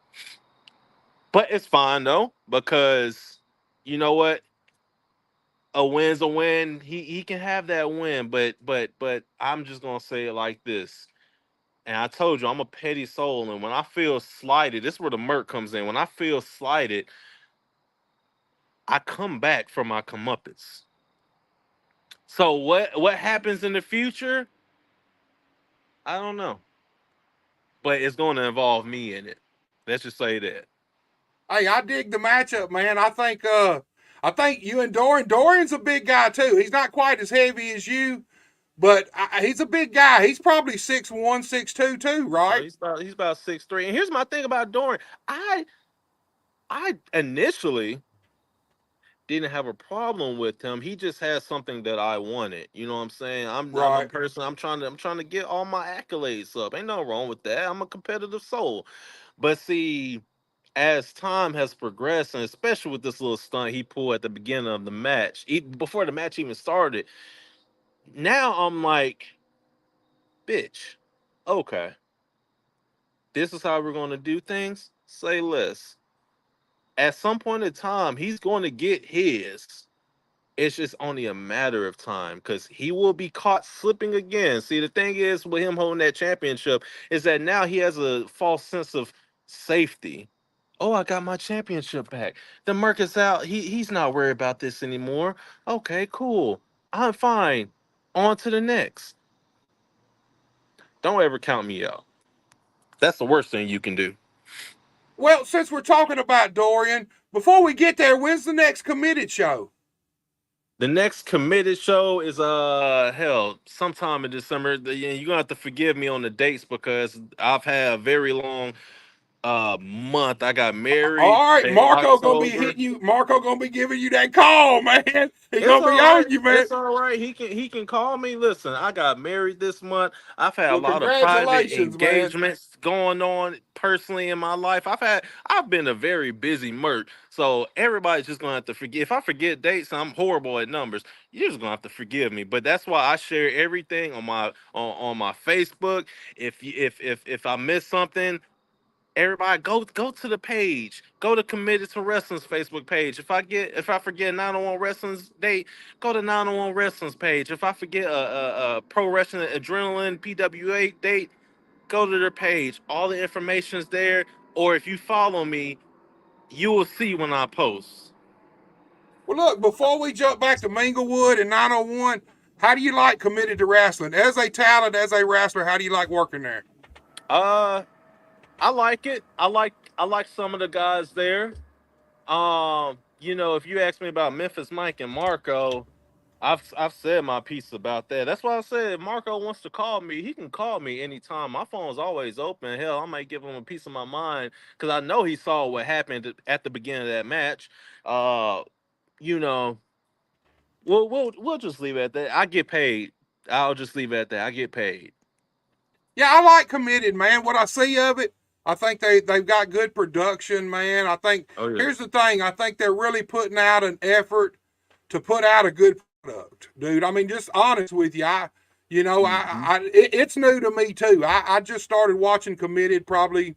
But it's fine though, because you know what? A win's a win. He can have that win, but I'm just gonna say it like this. And I told you I'm a petty soul, and when I feel slighted, this is where the Merc comes in. When I feel slighted, I come back for my comeuppance. So what happens in the future? I don't know, but it's going to involve me in it. Let's just say that. Hey, I dig the matchup, man. I think you and Dorian's a big guy too. He's not quite as heavy as you, but he's a big guy. He's probably 6'1", 6'2", too, right? He's about 6'3". And here's my thing about Dorian. I initially didn't have a problem with him. He just had something that I wanted. You know what I'm saying? I'm a Right. person. I'm trying to get all my accolades up. Ain't nothing wrong with that. I'm a competitive soul. But see, as time has progressed, and especially with this little stunt he pulled at the beginning of the match, before the match even started, now I'm like, bitch, okay, this is how we're going to do things. Say less. At some point in time, he's going to get his. It's just only a matter of time because he will be caught slipping again. See, the thing is with him holding that championship is that now he has a false sense of safety. Oh, I got my championship back. The Merc is out. He's not worried about this anymore. Okay, cool. I'm fine. On to the next. Don't ever count me out. That's the worst thing you can do. Well, since we're talking about Dorian, before we get there, when's the next committed show? The next committed show is hell sometime in December. You're gonna have to forgive me on the dates because I've had a very long month. I got married All right, in Marco gonna be October. hitting you. Marco gonna be giving you that call, man. He It's gonna be all right. on you, man. It's all right. He can call me. Listen, I got married this month. I've had a Well, lot of private congratulations, man. engagements going on personally in my life. I've been a very busy merc. So everybody's just gonna have to forget. If I forget dates, I'm horrible at numbers. You're just gonna have to forgive me. But that's why I share everything on my Facebook. If I miss something, everybody go to the page. Go to Committed to Wrestling's Facebook page. If I forget 901 Wrestling's date, go to 901 Wrestling's page. If I forget a Pro Wrestling Adrenaline PWA date, go to their page. All the information's there. or if you follow me, you will see when I post. Well, look, before we jump back to Minglewood and 901, how do you like Committed to Wrestling? As a talent, as a wrestler, how do you like working there? Uh, I like it. I like some of the guys there. If you ask me about Memphis Mike and Marco, I've said my piece about that. That's why I said if Marco wants to call me, he can call me anytime. My phone's always open. Hell, I might give him a piece of my mind because I know he saw what happened at the beginning of that match. Uh, you know, we'll just leave it at that. I get paid. I'll just leave it at that. I get paid. Yeah, I like Committed, man. What I see of it, I think they've got good production, man. I think Oh yeah. here's the thing. I think they're really putting out an effort to put out a good product, dude. I mean, just honest with you, Hmm. it's new to me too. I just started watching Committed probably,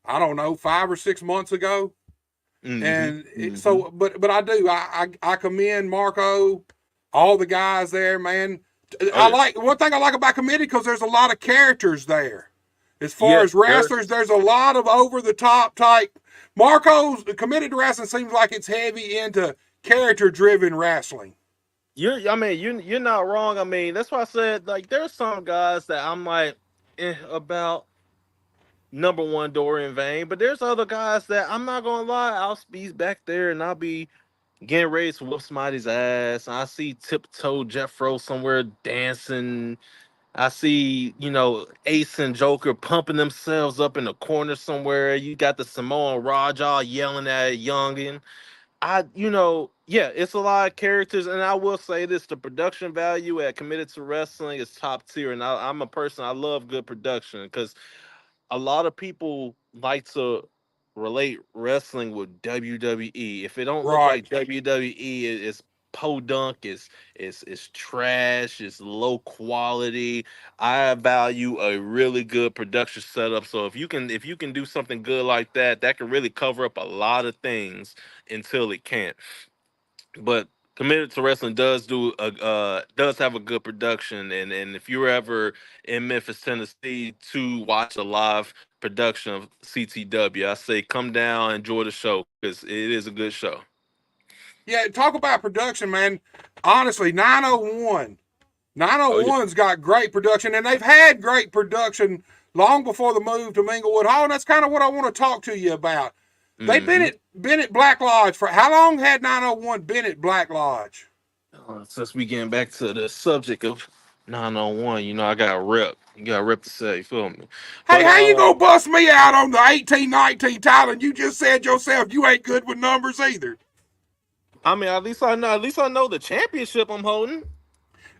I don't know, 5 or 6 months ago, Hmm. and Hmm. but I do. I commend Marco, all the guys there, man. Oh I yeah. like one thing I like about Committed because there's a lot of characters there. As far Yeah. as wrestlers, there's a lot of over the top type. Marco's Committed to Wrestling seems like it's heavy into character driven wrestling. You're not wrong. I mean, that's why I said like there's some guys that I'm like about number one Dorian Vane, but there's other guys that I'm not gonna lie, I'll be back there and I'll be getting ready to whoop somebody's ass. I see Tiptoe Jeffro somewhere dancing. I see, Ace and Joker pumping themselves up in the corner somewhere. You got the Samoan Raja yelling at a youngin. Yeah, it's a lot of characters, and I will say this: the production value at Committed to Wrestling is top tier, and I'm a person I love good production because a lot of people like to relate wrestling with WWE. If it don't look Right. like WWE, it's podunk, it's trash, it's low quality. I value a really good production setup. So if you can do something good like that, that can really cover up a lot of things until it can't. But Committed to Wrestling does have a good production, and if you're ever in Memphis, Tennessee, to watch a live production of CTW, I say come down, enjoy the show because it is a good show. Yeah, talk about production, man. Honestly, 901. Oh yeah. 901's got great production, and they've had great production long before the move to Minglewood Hall, and that's kind of what I want to talk to you about. They've Hmm. been at Black Lodge for how long had 901 been at Black Lodge? Since we getting back to the subject of 901, I got rep. You got rep to say, you feel me? Hey, But how you gonna bust me out on the 1819 title? And you just said yourself you ain't good with numbers either. I mean, at least I know the championship I'm holding.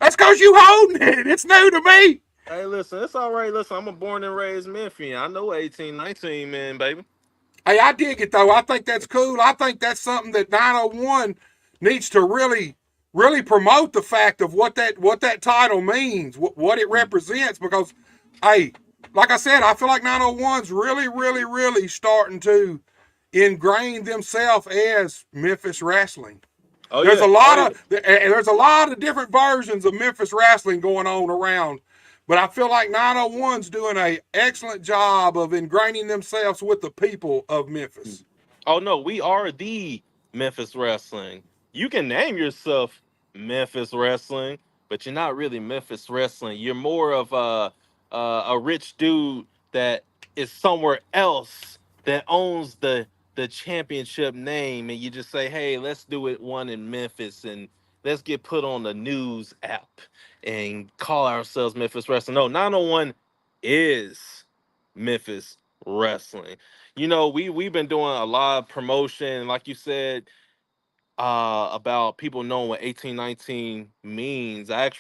That's cause you holding it. It's new to me. Hey, listen, it's all right. Listen, I'm a born and raised Memphian. I know 1819, man, baby. Hey, I dig it though. I think that's cool. I think that's something that 901 needs to really promote the fact of what that title means, what it represents. Because, hey, like I said, I feel like 901's really starting to ingrain themselves as Memphis wrestling. Oh There's yeah, a oh lot yeah. of different versions of Memphis wrestling going on around, but I feel like 901's doing a excellent job of ingraining themselves with the people of Memphis. Oh no, we are the Memphis Wrestling. You can name yourself Memphis Wrestling, but you're not really Memphis Wrestling. You're more of a rich dude that is somewhere else that owns the championship name, and you just say, "Hey, let's do it one in Memphis, and let's get put on the news app and call ourselves Memphis Wrestling." No, 901 is Memphis Wrestling. We've been doing a lot of promotion, like you said, about people knowing what 1819 means. I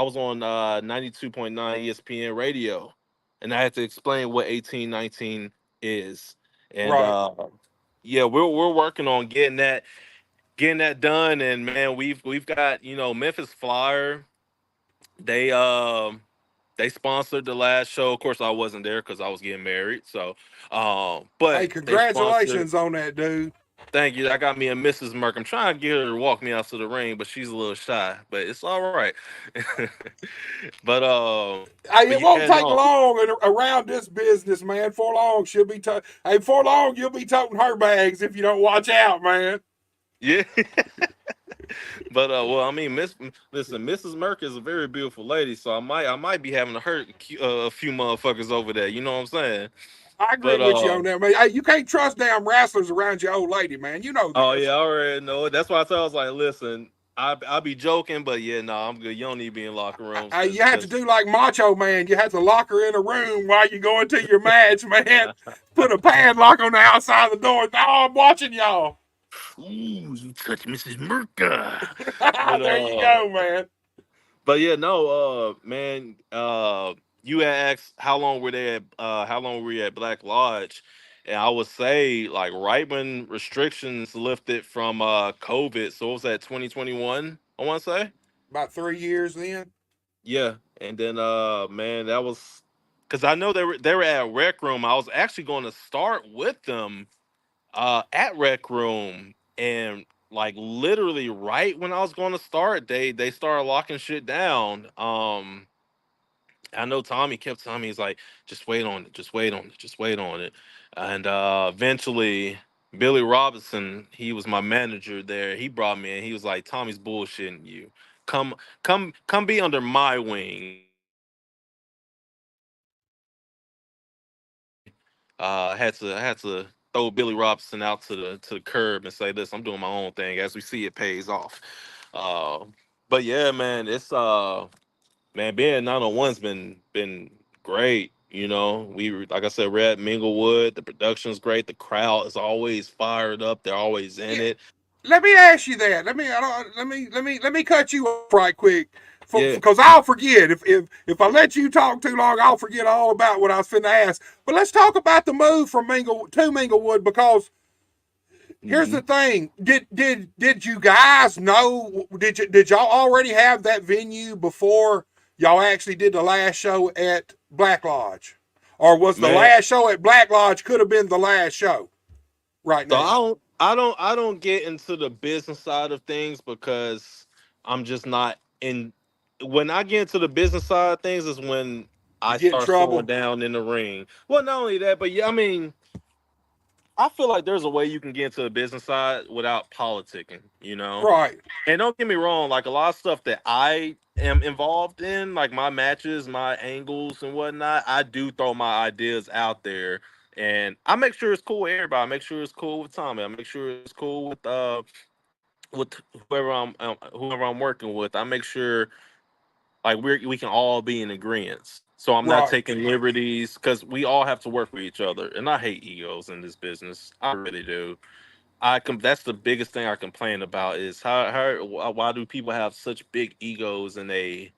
was on 92.9 ESPN radio, and I had to explain what 1819 is. And Right. yeah, we're working on getting that done. And man, we've got Memphis Flyer. They they sponsored the last show. Of course, I wasn't there because I was getting married. So, Hey, but they sponsored. congratulations on that, dude. Thank you. I got me a Mrs. Merc. I'm trying to get her to walk me out to the ring, but she's a little shy. But it's all right. but Hey, but it yeah, won't take no, long around this business, man. For long, she'll be. Hey, for long, you'll be toting her bags if you don't watch out, man. yeah. But well, I mean, listen, Mrs. Merc is a very beautiful lady, so I might be having to hurt a few motherfuckers over there. You know what I'm saying? I agree But with you on that, man. Hey, you can't trust damn wrestlers around your old lady, man. You know oh this. yeah, I already know it. That's why I was like, listen, I be joking, but yeah, no, I'm good. You don't need to be in locker rooms You have to because do like Macho Man. You have to lock her in a room while you go into your match, man. Put a padlock on the outside of the door. No, I'm watching y'all. ooh, you touch Mrs. Merca. But There you go, man. yeah, no, man, you had asked how long were you at Black Lodge? And I would say like right when restrictions lifted from COVID, so what was that 2021, I want to say? About 3 years then. Yeah. And then man, that was because I know they were at Rec Room. I was actually going to start with them at Rec Room, and like literally right when I was going to start, they started locking shit down. I know Tommy kept telling me, he's like, just wait on it, just wait on it, just wait on it. And eventually Billy Robinson, he was my manager there. He brought me in. He was like, Tommy's bullshitting you. Come come be under my wing. I had to throw Billy Robinson out to the curb and say this, I'm doing my own thing. As we see, it pays off. Uh, but yeah, man, it's man, being 901's been great. You know, like I said, we're at Minglewood. The production's great. The crowd is always fired up. They're always in Yeah. it. Let me ask you that. Let me cut you off right quick, Yeah. because I'll forget if I let you talk too long, I'll forget all about what I was finna ask. But let's talk about the move from Minglewood, because here's Hmm. the thing. Did you guys know? Did y'all already have that venue before y'all actually did the last show at Black Lodge, or was the Man, last show at Black Lodge could have been the last show right so now? I don't get into the business side of things because I'm just not in. When I get into the business side of things is when You I get in start slowing trouble, down in the ring. Well, not only that, but yeah, I mean, I feel like there's a way you can get into the business side without politicking, you know? right? And don't get me wrong, like a lot of stuff that I am involved in, like my matches, my angles and whatnot, I do throw my ideas out there. And I make sure it's cool with everybody. I make sure it's cool with Tommy. I make sure it's cool with whoever I'm working with. I make sure like we can all be in agreement. So I'm not Right. taking liberties because we all have to work with each other. And I hate egos in this business. I really do. That's the biggest thing I complain about is why do people have such big egos in a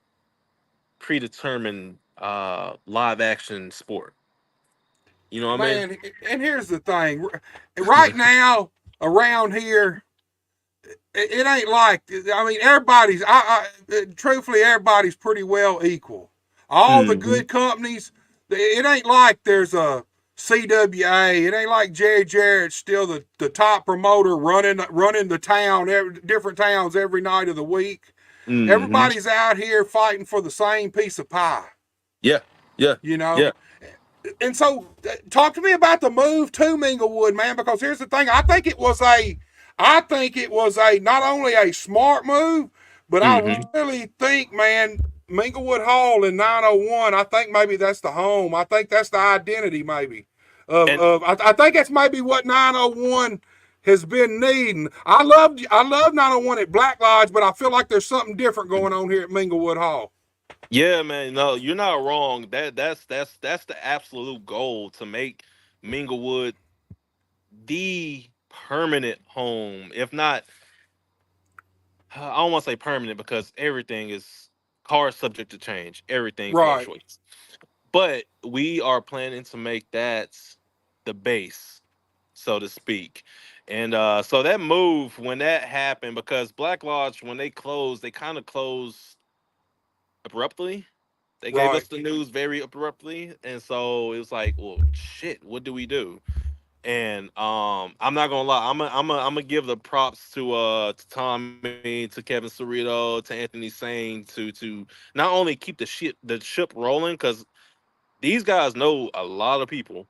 predetermined live action sport? You know what I mean? Man, and here's the thing. Right now, around here, it ain't like, I mean, truthfully, everybody's pretty well equal. All the Hmm. good companies, it ain't like there's a CWA. It ain't like Jerry Jarrett's still the top promoter running the town, different towns every night of the week. Hmm. Everybody's out here fighting for the same piece of pie, Yeah. Yeah. you know? Yeah. And so, talk to me about the move to Minglewood, man. Because here's the thing: I think it was a not only a smart move, but I Hmm. really think, man, Minglewood Hall in 901. I think maybe that's the home. I think that's the identity, maybe. And I think that's maybe what 901 has been needing. I love 901 at Black Lodge, but I feel like there's something different going on here at Minglewood Hall. yeah, man, no, you're not wrong. That's the absolute goal to make Minglewood the permanent home. If not, I don't want to say permanent because everything is car subject to change. Everything Right, fluctuates. But we are planning to make that the base, so to speak. And so that move when that happened, because Black Lodge when they closed, they kind of closed abruptly. They gave right. us the news very abruptly, and so it was like, well, shit, what do we do? And I'm not gonna lie, I'm gonna give the props to Tommy, to Kevin Cerrito, to Anthony Sane, to not only keep the ship rolling, because these guys know a lot of people,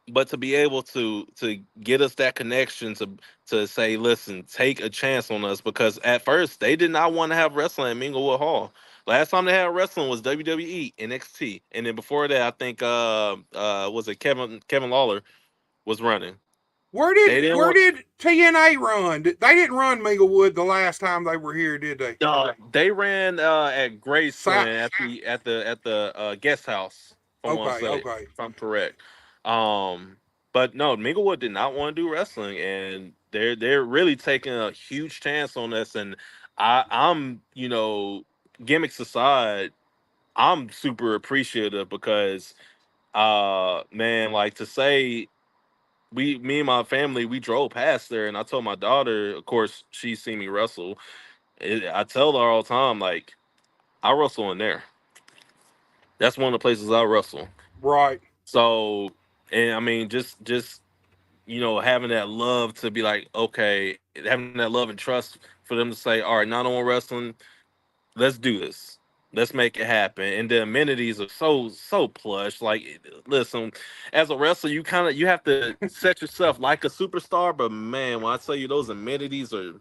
but to be able to get us that connection to say, listen, take a chance on us, because at first they did not want to have wrestling at Minglewood Hall. Last time they had wrestling was WWE NXT, and then before that, I think was it Kevin Lawler was running. They didn't Where want. did TNA run? They didn't run Minglewood the last time they were here, did they? They ran at South. Graceland at the guest house. If I want to Okay, say, okay. if I'm correct. Um, but no, Minglewood did not want to do wrestling, and they're really taking a huge chance on this. And I'm gimmicks aside, I'm super appreciative because man, like, to say, me and my family, we drove past there, and I told my daughter, of course she's seen me wrestle. I tell her all the time, like, I wrestle in there. That's one of the places I wrestle. Right, So, and I mean, just having that love to be like, okay, having that love and trust for them to say, all right, not on wrestling, let's do this. Let's make it happen. And the amenities are so plush. Like, listen, as a wrestler, you have to set yourself like a superstar. But man, when I tell you, those amenities are,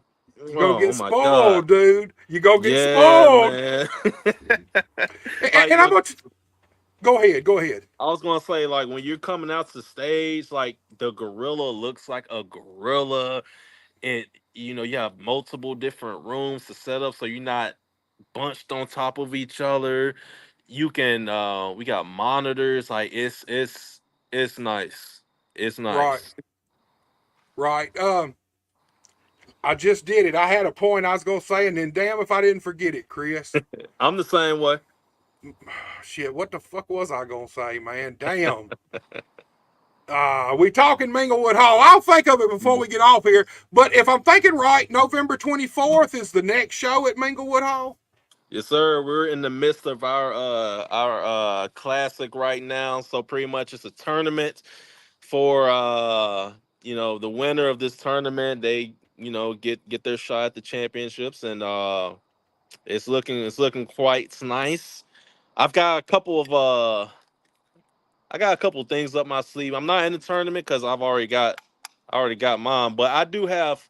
you go oh get my god, spoiled, dude. You go get yeah, spoiled. man. And Like, I'm when gonna go ahead, go ahead. I was gonna say, like, when you're coming out to stage, like, the gorilla looks like a gorilla, and you have multiple different rooms to set up, so you're not bunched on top of each other. You can we got monitors, like, it's nice. It's Right, nice. right. I just did it. I had a point I was gonna say, and then damn if I didn't forget it, Chris. I'm the same way. Shit, what the fuck was I gonna say, man? Damn. We talking Minglewood Hall. I'll think of it before we get off here. But if I'm thinking right, November 24th is the next show at Minglewood Hall. Yes, sir. We're in the midst of our classic right now. So pretty much it's a tournament for the winner of this tournament. They get their shot at the championships, and it's looking quite nice. I've got a couple of I got a couple of things up my sleeve. I'm not in the tournament because I already got mine, but I do have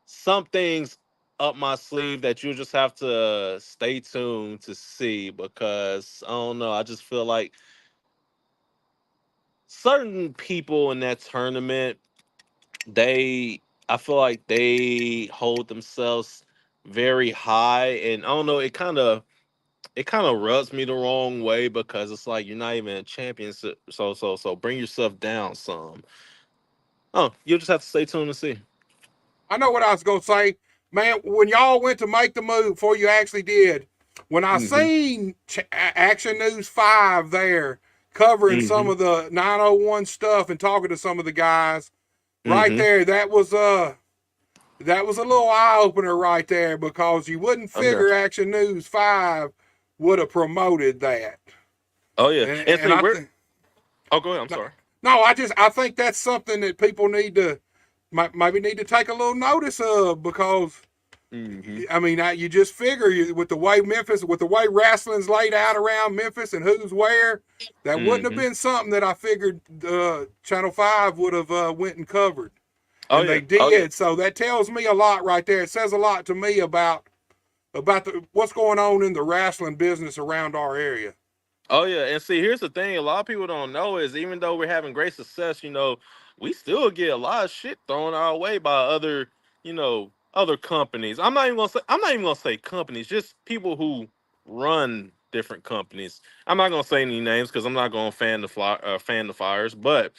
some things up my sleeve that you just have to stay tuned to see, because I don't know. I just feel like certain people in that tournament, they I feel like they hold themselves very high, and I don't know, it kind of rubs me the wrong way, because it's like you're not even a champion, so bring yourself down some. Oh, you'll just have to stay tuned to see. I know what I was gonna say, man. When y'all went to make the move before you actually did, when I Hmm. seen Action News 5 there covering some Hmm. of the 901 stuff and talking to some of the guys right Hmm. there, that was a little eye opener right there, because you wouldn't Oh yeah. figure Action News 5 would have promoted that. Oh yeah. And And see, I we're. think Oh, go ahead. I'm no, sorry. no, I think that's something that people need to maybe need to take a little notice of, because Hmm. I mean, you just figure with the way with the way wrestling's laid out around Memphis and who's where, that wouldn't have Hmm. been something that I figured Channel 5 would have went and covered. Oh And yeah. they Oh yeah. did. So that tells me a lot right there. It says a lot to me about what's going on in the wrestling business around our area. Oh yeah. And see, here's the thing: a lot of people don't know is, even though we're having great success, we still get a lot of shit thrown our way by other companies. I'm not even gonna say companies, just people who run different companies. I'm not gonna say any names because I'm not gonna fan the fires, but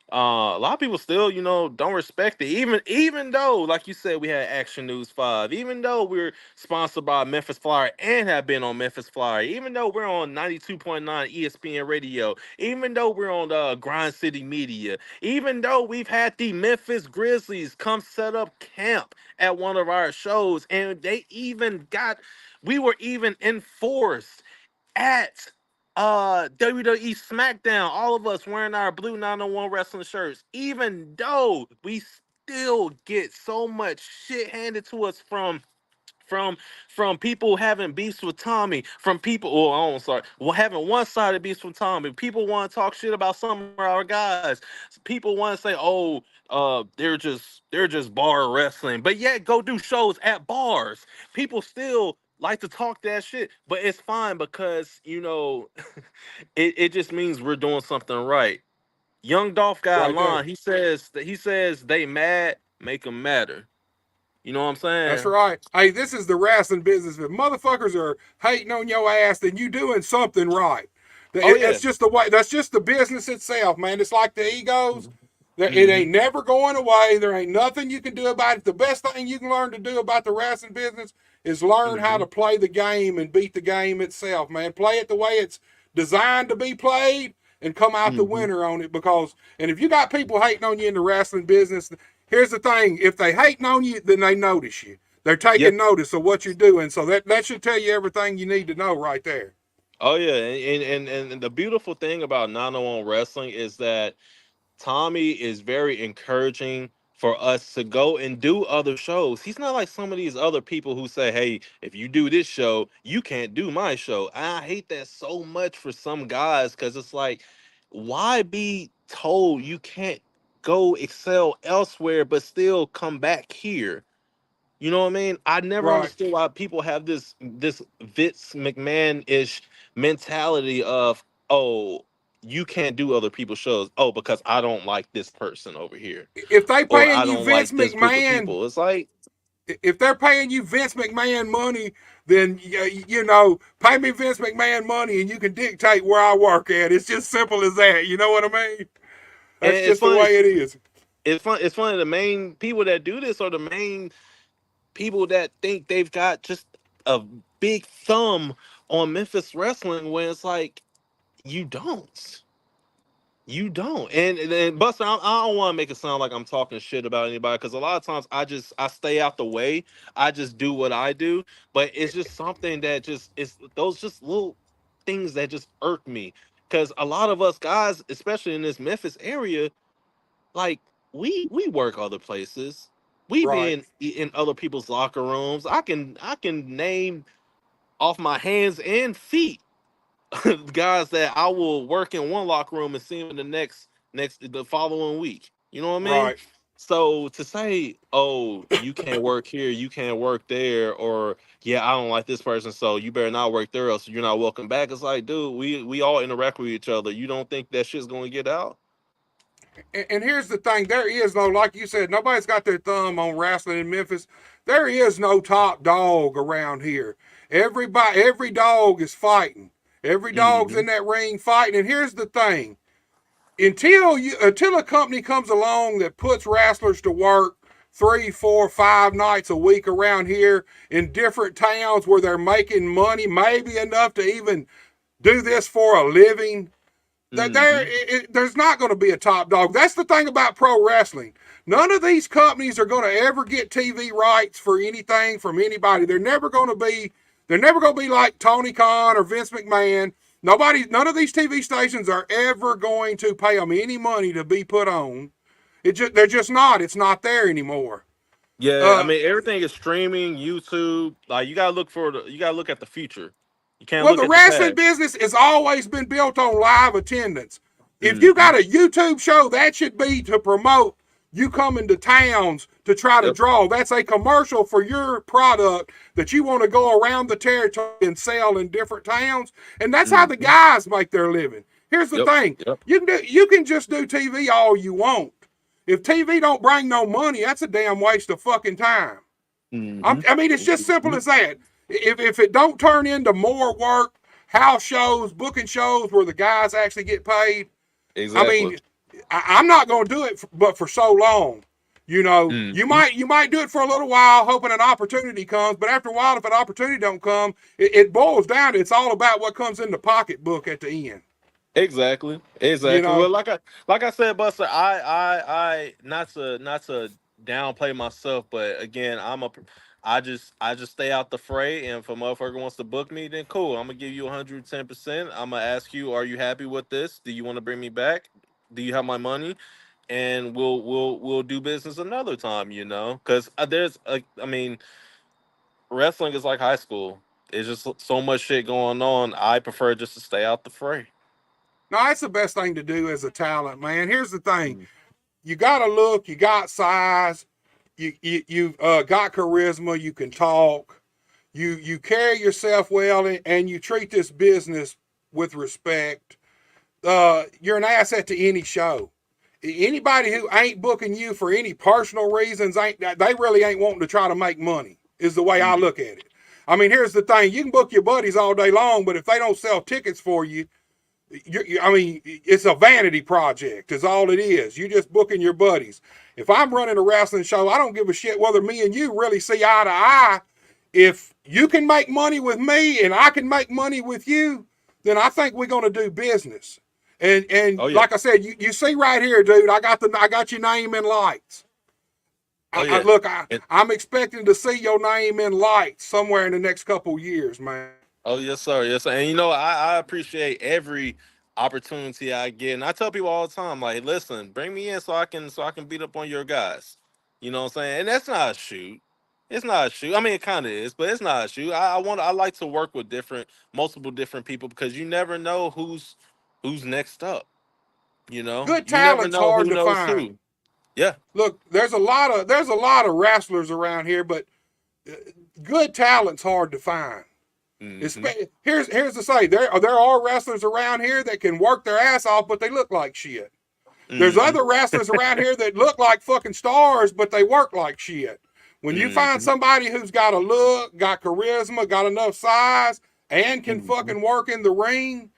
a lot of people still, don't respect it. Even though, like you said, we had Action News 5, even though we're sponsored by Memphis Flyer and have been on Memphis Flyer, even though we're on 92.9 ESPN Radio, even though we're on Grind City Media, even though we've had the Memphis Grizzlies come set up camp at one of our shows, and we were even enforced at WWE SmackDown, all of us wearing our blue 901 wrestling shirts, even though we still get so much shit handed to us from from people having beefs with Tommy, from people, oh, I'm sorry, well, having one-sided beefs with Tommy. People want to talk shit about some of our guys. People want to say, oh, they're just bar wrestling, but yet go do shows at bars. People still like to talk that shit, but it's fine because it just means we're doing something right. Young Dolph got a Right line. there. He says they mad, make them matter. You know what I'm That's saying? right. Hey, this is the wrestling business. If motherfuckers are hating on your ass, then you doing something right. Oh yeah. It's just the way. That's just the business itself, man. It's like the egos. It Mm-hmm. ain't never going away. There ain't nothing you can do about it. The best thing you can learn to do about the wrestling business is learn how Mm-hmm. to play the game and beat the game itself, man. Play it the way it's designed to be played and come out the Mm-hmm. winner on it. And if you got people hating on you in the wrestling business, here's the thing: if they hating on you, then they notice you. They're Yeah. taking notice of what you're doing. So that should tell you everything you need to know right there. Oh yeah. And the beautiful thing about 901 wrestling is that Tommy is very encouraging for us to go and do other shows. He's not like some of these other people who say, "Hey, if you do this show, you can't do my show." I hate that so much for some guys because it's like, why be told you can't go excel elsewhere but still come back here? You know what I mean? I never Right. understood why people have this Vince McMahon ish mentality of, oh, you can't do other people's shows. Oh, because I don't like this person over here, If they or paying I you don't Vince like this group of McMahon, people. It's like, if they're paying you Vince McMahon money, then pay me Vince McMahon money, and you can dictate where I work at. It's just simple as that. You know what I mean? and That's it's just the funny. way it is. It's funny. The main people that do this are the main people that think they've got just a big thumb on Memphis wrestling, when it's like, you don't. You don't. And Buster, I don't want to make it sound like I'm talking shit about anybody, because a lot of times I stay out the way. I just do what I do. But it's just something that just is those just little things that just irk me. Because a lot of us guys, especially in this Memphis area, like we work other places. We be Right. in other people's locker rooms. I can name off my hands and feet guys that I will work in one locker room and see them in the following week. You know what I mean? Right. So to say, oh, you can't work here, you can't work there, or yeah, I don't like this person, so you better not work there, else you're not welcome back. It's like, dude, we all interact with each other. You don't think that shit's gonna get out? And here's the thing: there is no, like you said, nobody's got their thumb on wrestling in Memphis. There is no top dog around here. Every dog is fighting. Every dog's Mm-hmm. in that ring fighting. And here's the thing: until a company comes along that puts wrestlers to work 3, 4, 5 nights a week around here in different towns where they're making money, maybe enough to even do this for a living, that Mm-hmm. there's not going to be a top dog. That's the thing about pro wrestling. None of these companies are going to ever get TV rights for anything from anybody. They're never going to be. They're never going to be like Tony Khan or Vince McMahon. None of these TV stations are ever going to pay them any money to be put on. They're just not. It's not there anymore. Yeah, I Uh, mean everything is streaming, YouTube. Like you gotta look at the future. You can't Well, look the at the wrestling past. business has always been built on live attendance. If you Mm-hmm. got a YouTube show, that should be to promote you coming to towns to try to Yep. draw. That's a commercial for your product that you want to go around the territory and sell in different towns. And that's how the Mm-hmm. guys make their living. Here's the Yep. thing: Yep. you can just do TV all you want. If TV don't bring no money, that's a damn waste of fucking time. Mm-hmm. I mean, it's just simple Mm-hmm. as that. If it don't turn into more work, house shows, booking shows where the guys actually get paid, I Exactly. mean, I'm not going to do it, but for so long. You Mm-hmm. might do it for a little while, hoping an opportunity comes. But after a while, if an opportunity don't come, it boils down to it's all about what comes in the pocketbook at the end. Exactly. You Exactly. Well, know, like I said, Buster, I not to downplay myself, but again, I just stay out the fray, and if a motherfucker wants to book me, then cool. I'm gonna give you 110%. I'm gonna ask you, are you happy with this? Do you want to bring me back? Do you have my money? And we'll do business another time, because I mean, wrestling is like high school. It's just so much shit going on. I prefer just to stay out the fray. No, that's the best thing to do as a talent, man. Here's the thing: you got to look, you got size, you got charisma, you can talk, you carry yourself well, and you treat this business with respect. You're an asset to any show. Anybody who ain't booking you for any personal reasons they really ain't wanting to try to make money. Is the way I look at it. I mean, here's the thing: you can book your buddies all day long, but if they don't sell tickets for you, I mean, it's a vanity project, is all it is. You just booking your buddies. If I'm running a wrestling show, I don't give a shit whether me and you really see eye to eye. If you can make money with me and I can make money with you, then I think we're going to do business. And Oh yeah. like I said, you see right here, dude, I got your name in lights. Oh yeah. Look, And- I'm expecting to see your name in lights somewhere in the next couple of years, man. oh yes, sir. Yes, sir. And I appreciate every opportunity I get. And I tell people all the time, like, listen, bring me in so I can beat up on your guys. You know what I'm saying? And that's not a shoot. It's not a shoot. I mean, it kind of is, but it's not a shoot. I like to work with multiple different people, because you never know who's next up. Good You never talent's know hard who to knows find. who. Yeah. Look, there's a lot of wrestlers around here, but good talent's hard to find. Hmm. Here's the say: there are wrestlers around here that can work their ass off, but they look like shit. There's Hmm. other wrestlers around here that look like fucking stars, but they work like shit. When you find Hmm. somebody who's got a look, got charisma, got enough size, and can Hmm. fucking work in the ring,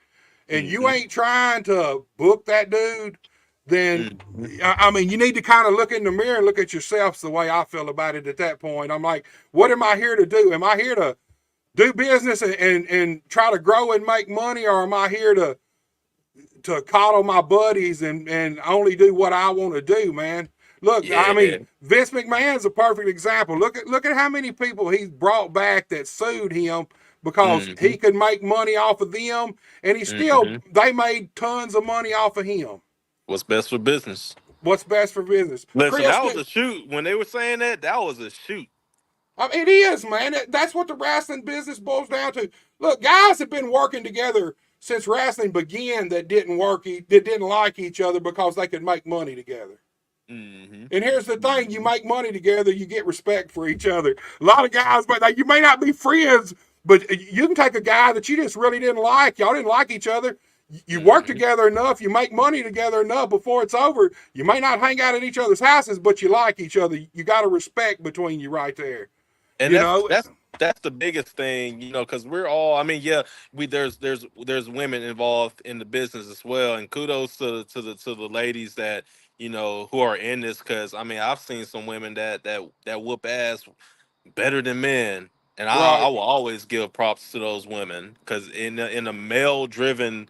and you Hmm. ain't trying to book that dude, then Hmm. I mean, you need to kind of look in the mirror and look at yourself the way I feel about it at that point. I'm like, what am I here to do? Am I here to do business and try to grow and make money, or am I here to coddle my buddies and only do what I want to do, man? Look, I Yeah. mean, Vince McMahon's a perfect example. Look at how many people he's brought back that sued him because Hmm. he could make money off of them, and Hmm. they made tons of money off of him. What's best for business? What's best for business? Listen, Chris, that was a shoot. When they were saying that, that was a shoot. I mean, it is, man. That's what the wrestling business boils down to. Look, guys have been working together since wrestling began that didn't like each other because they could make money together. Hmm. And here's the thing: you Hmm. make money together, you get respect for each other. A lot of guys, but you may not be friends, but you can take a guy that you just really didn't like. Y'all didn't like each other. You work Hmm. together enough, you make money together enough before it's over. You may not hang out at each other's houses, but you like each other. You got a respect between you right there. And You that's know, that's that's the biggest thing, because we're all. I mean, yeah, there's women involved in the business as well, and kudos to the ladies that who are in this, because I mean, I've seen some women that whoop ass better than men, and I right? will always give props to those women, because in a male driven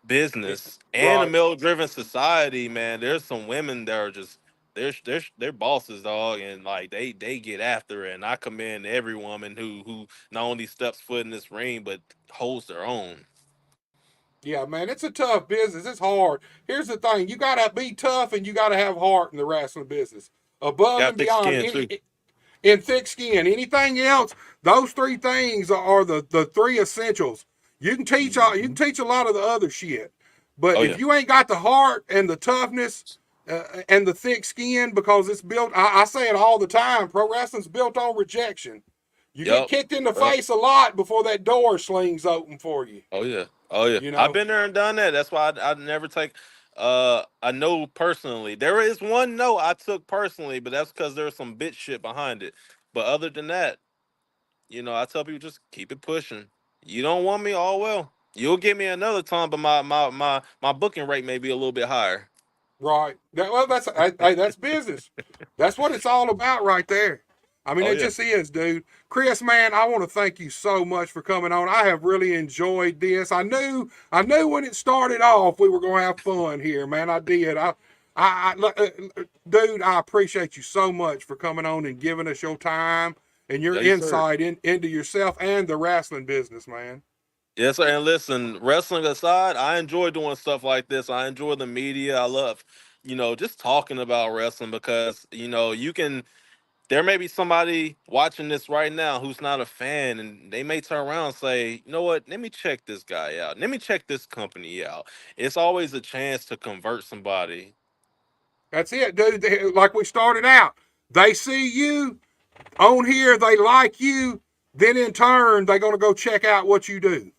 business and a Right. male driven society, man, there's some women that are just they're bosses, dog, and like they get after it. And I commend every woman who not only steps foot in this ring but holds their own. Yeah, man, it's a tough business. It's hard. Here's the thing: you gotta be tough and you gotta have heart in the wrestling business, above and Got thick beyond skin any too. in thick skin. Anything else, those three things are the three essentials. You can Mhm. teach a lot of the other shit, but Oh if yeah. you ain't got the heart and the toughness and the thick skin, because it's built. I say it all the time: pro wrestling's built on rejection. You get Yep. kicked in the Yep. face a lot before that door slings open for you. Oh yeah. Oh yeah. You I've know. been there and done that. That's why I never take a no personally. There is one no I took personally, but that's because there's some bitch shit behind it. But other than that, I tell people, just keep it pushing. You don't want me, all well. You'll get me another time, but my booking rate may be a little bit higher. Right. Well, hey, that's business. That's what it's all about, right there. I mean, Oh it yeah. just is, dude. Chris, man, I want to thank you so much for coming on. I have really enjoyed this. I knew when it started off we were going to have fun here, man. I did. Dude, I appreciate you so much for coming on and giving us your time and your Yes, sir. insight into yourself and the wrestling business, man. Yes, sir. And listen, wrestling aside, I enjoy doing stuff like this. I enjoy the media. I love, just talking about wrestling because, you can, there may be somebody watching this right now who's not a fan and they may turn around and say, you know what, let me check this guy out. Let me check this company out. It's always a chance to convert somebody. That's it, dude. Like we started out, they see you on here, they like you, then in turn they're gonna go check out what you do.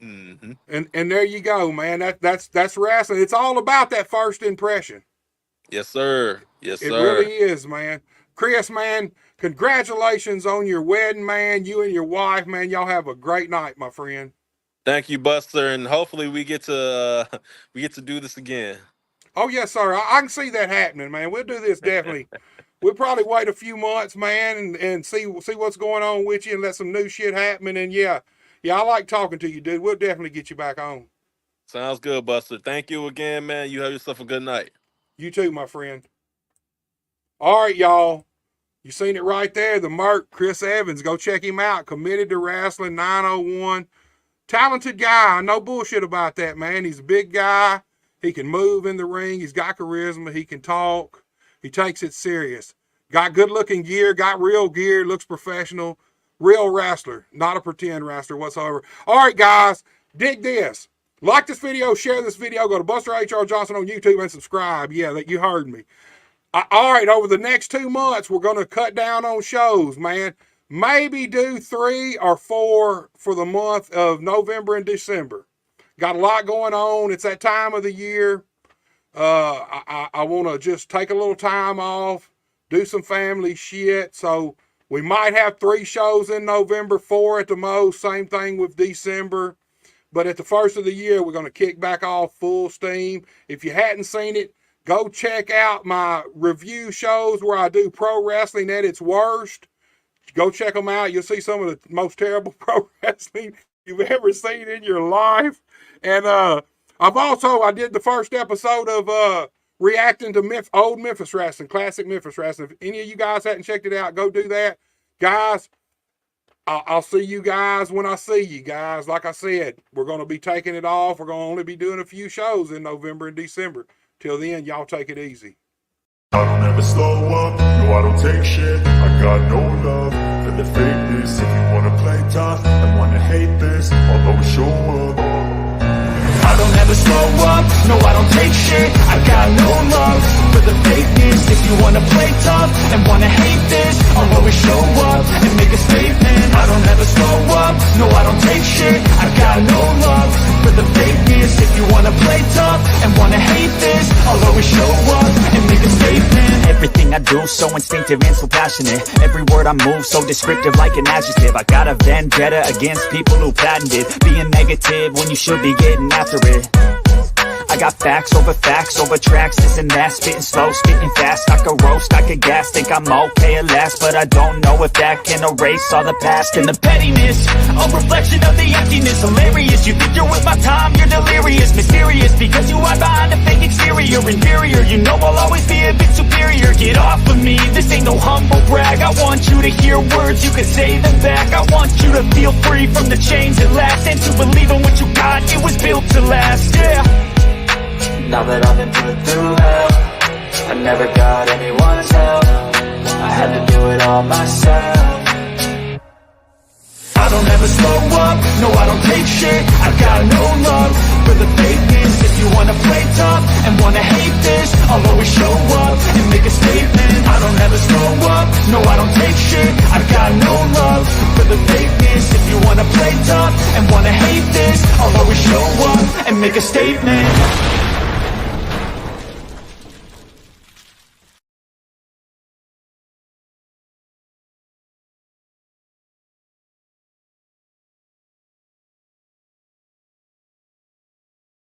Mm-hmm. And there you go, man. That's wrestling. It's all about that first impression. Yes, sir. Yes, It sir. really is, man. Chris, man, congratulations on your wedding, man. You and your wife, man. Y'all have a great night, my friend. Thank you, Buster, and hopefully we get to do this again. Oh yes, sir. I can see that happening, man. We'll do this definitely. We'll probably wait a few months, man, and see what's going on with you and let some new shit happen. And yeah, I like talking to you, dude. We'll definitely get you back on. Sounds good, Buster. Thank you again, man. You have yourself a good night. You too, my friend. All right, y'all. You seen it right there. The Merc, Chris Evans. Go check him out. Committed to Wrestling 901. Talented guy. No bullshit about that, man. He's a big guy. He can move in the ring. He's got charisma. He can talk. He takes it serious. Got good-looking gear. Got real gear. Looks professional. Real wrestler. Not a pretend wrestler whatsoever. All right, guys. Dig this. Like this video. Share this video. Go to Buster H.R. Johnson on YouTube and subscribe. Yeah, that you heard me. All right, over the next 2 months, we're going to cut down on shows, man. Maybe do 3 or 4 for the month of November and December. Got a lot going on. It's that time of the year. I want to just take a little time off, do some family shit. So we might have 3 shows in November, 4 at the most. Same thing with December. But at the first of the year, we're going to kick back off full steam. If you hadn't seen it, go check out my review shows where I do pro wrestling at its worst. Go check them out. You'll see some of the most terrible pro wrestling you've ever seen in your life. And I did the first episode of reacting to old Memphis wrestling, classic Memphis wrestling. If any of you guys hadn't checked it out, go do that. Guys, I'll see you guys when I see you guys. Like I said, we're going to be taking it off. We're going to only be doing a few shows in November and December. Till then, y'all take it easy. I don't ever slow up, no I don't take shit. I got no love for the fakeness. If you wanna play tough and wanna hate this, I'll always show up. I don't ever slow up, no I don't take shit. I got no love for the fakeness. If you wanna play tough and wanna hate this, I'll always show up and make a statement. I don't ever slow up, no I don't take shit. I got no love for the fakeness. If you wanna play tough and wanna hate this, I'll always show up and make a statement. Everything I do so instinctive and so passionate. Every word I move so descriptive like an adjective. I got a vendetta against people who patented being negative when you should be getting after it. I got facts over tracks, this and that. Spitting slow, spitting fast. I could roast, I could gas. Think I'm okay at last, but I don't know if that can erase all the past. And the pettiness, a reflection of the emptiness. Hilarious, you think you're worth my time, you're delirious. Mysterious, because you hide behind a fake exterior. Inferior, you know I'll always be a bit superior. Get off of me, this ain't no humble brag. I want you to hear words, you can say them back. I want you to feel free from the chains at last, and to believe in what you got, it was built to last, yeah. Now that I've been put through hell, I never got anyone's help. I had to do it all myself. I don't ever slow up, no I don't take shit. I got no love for the fakeness. If you wanna play tough and wanna hate this, I'll always show up and make a statement. I don't ever slow up, no I don't take shit. I got no love for the fakeness. If you wanna play tough and wanna hate this, I'll always show up and make a statement.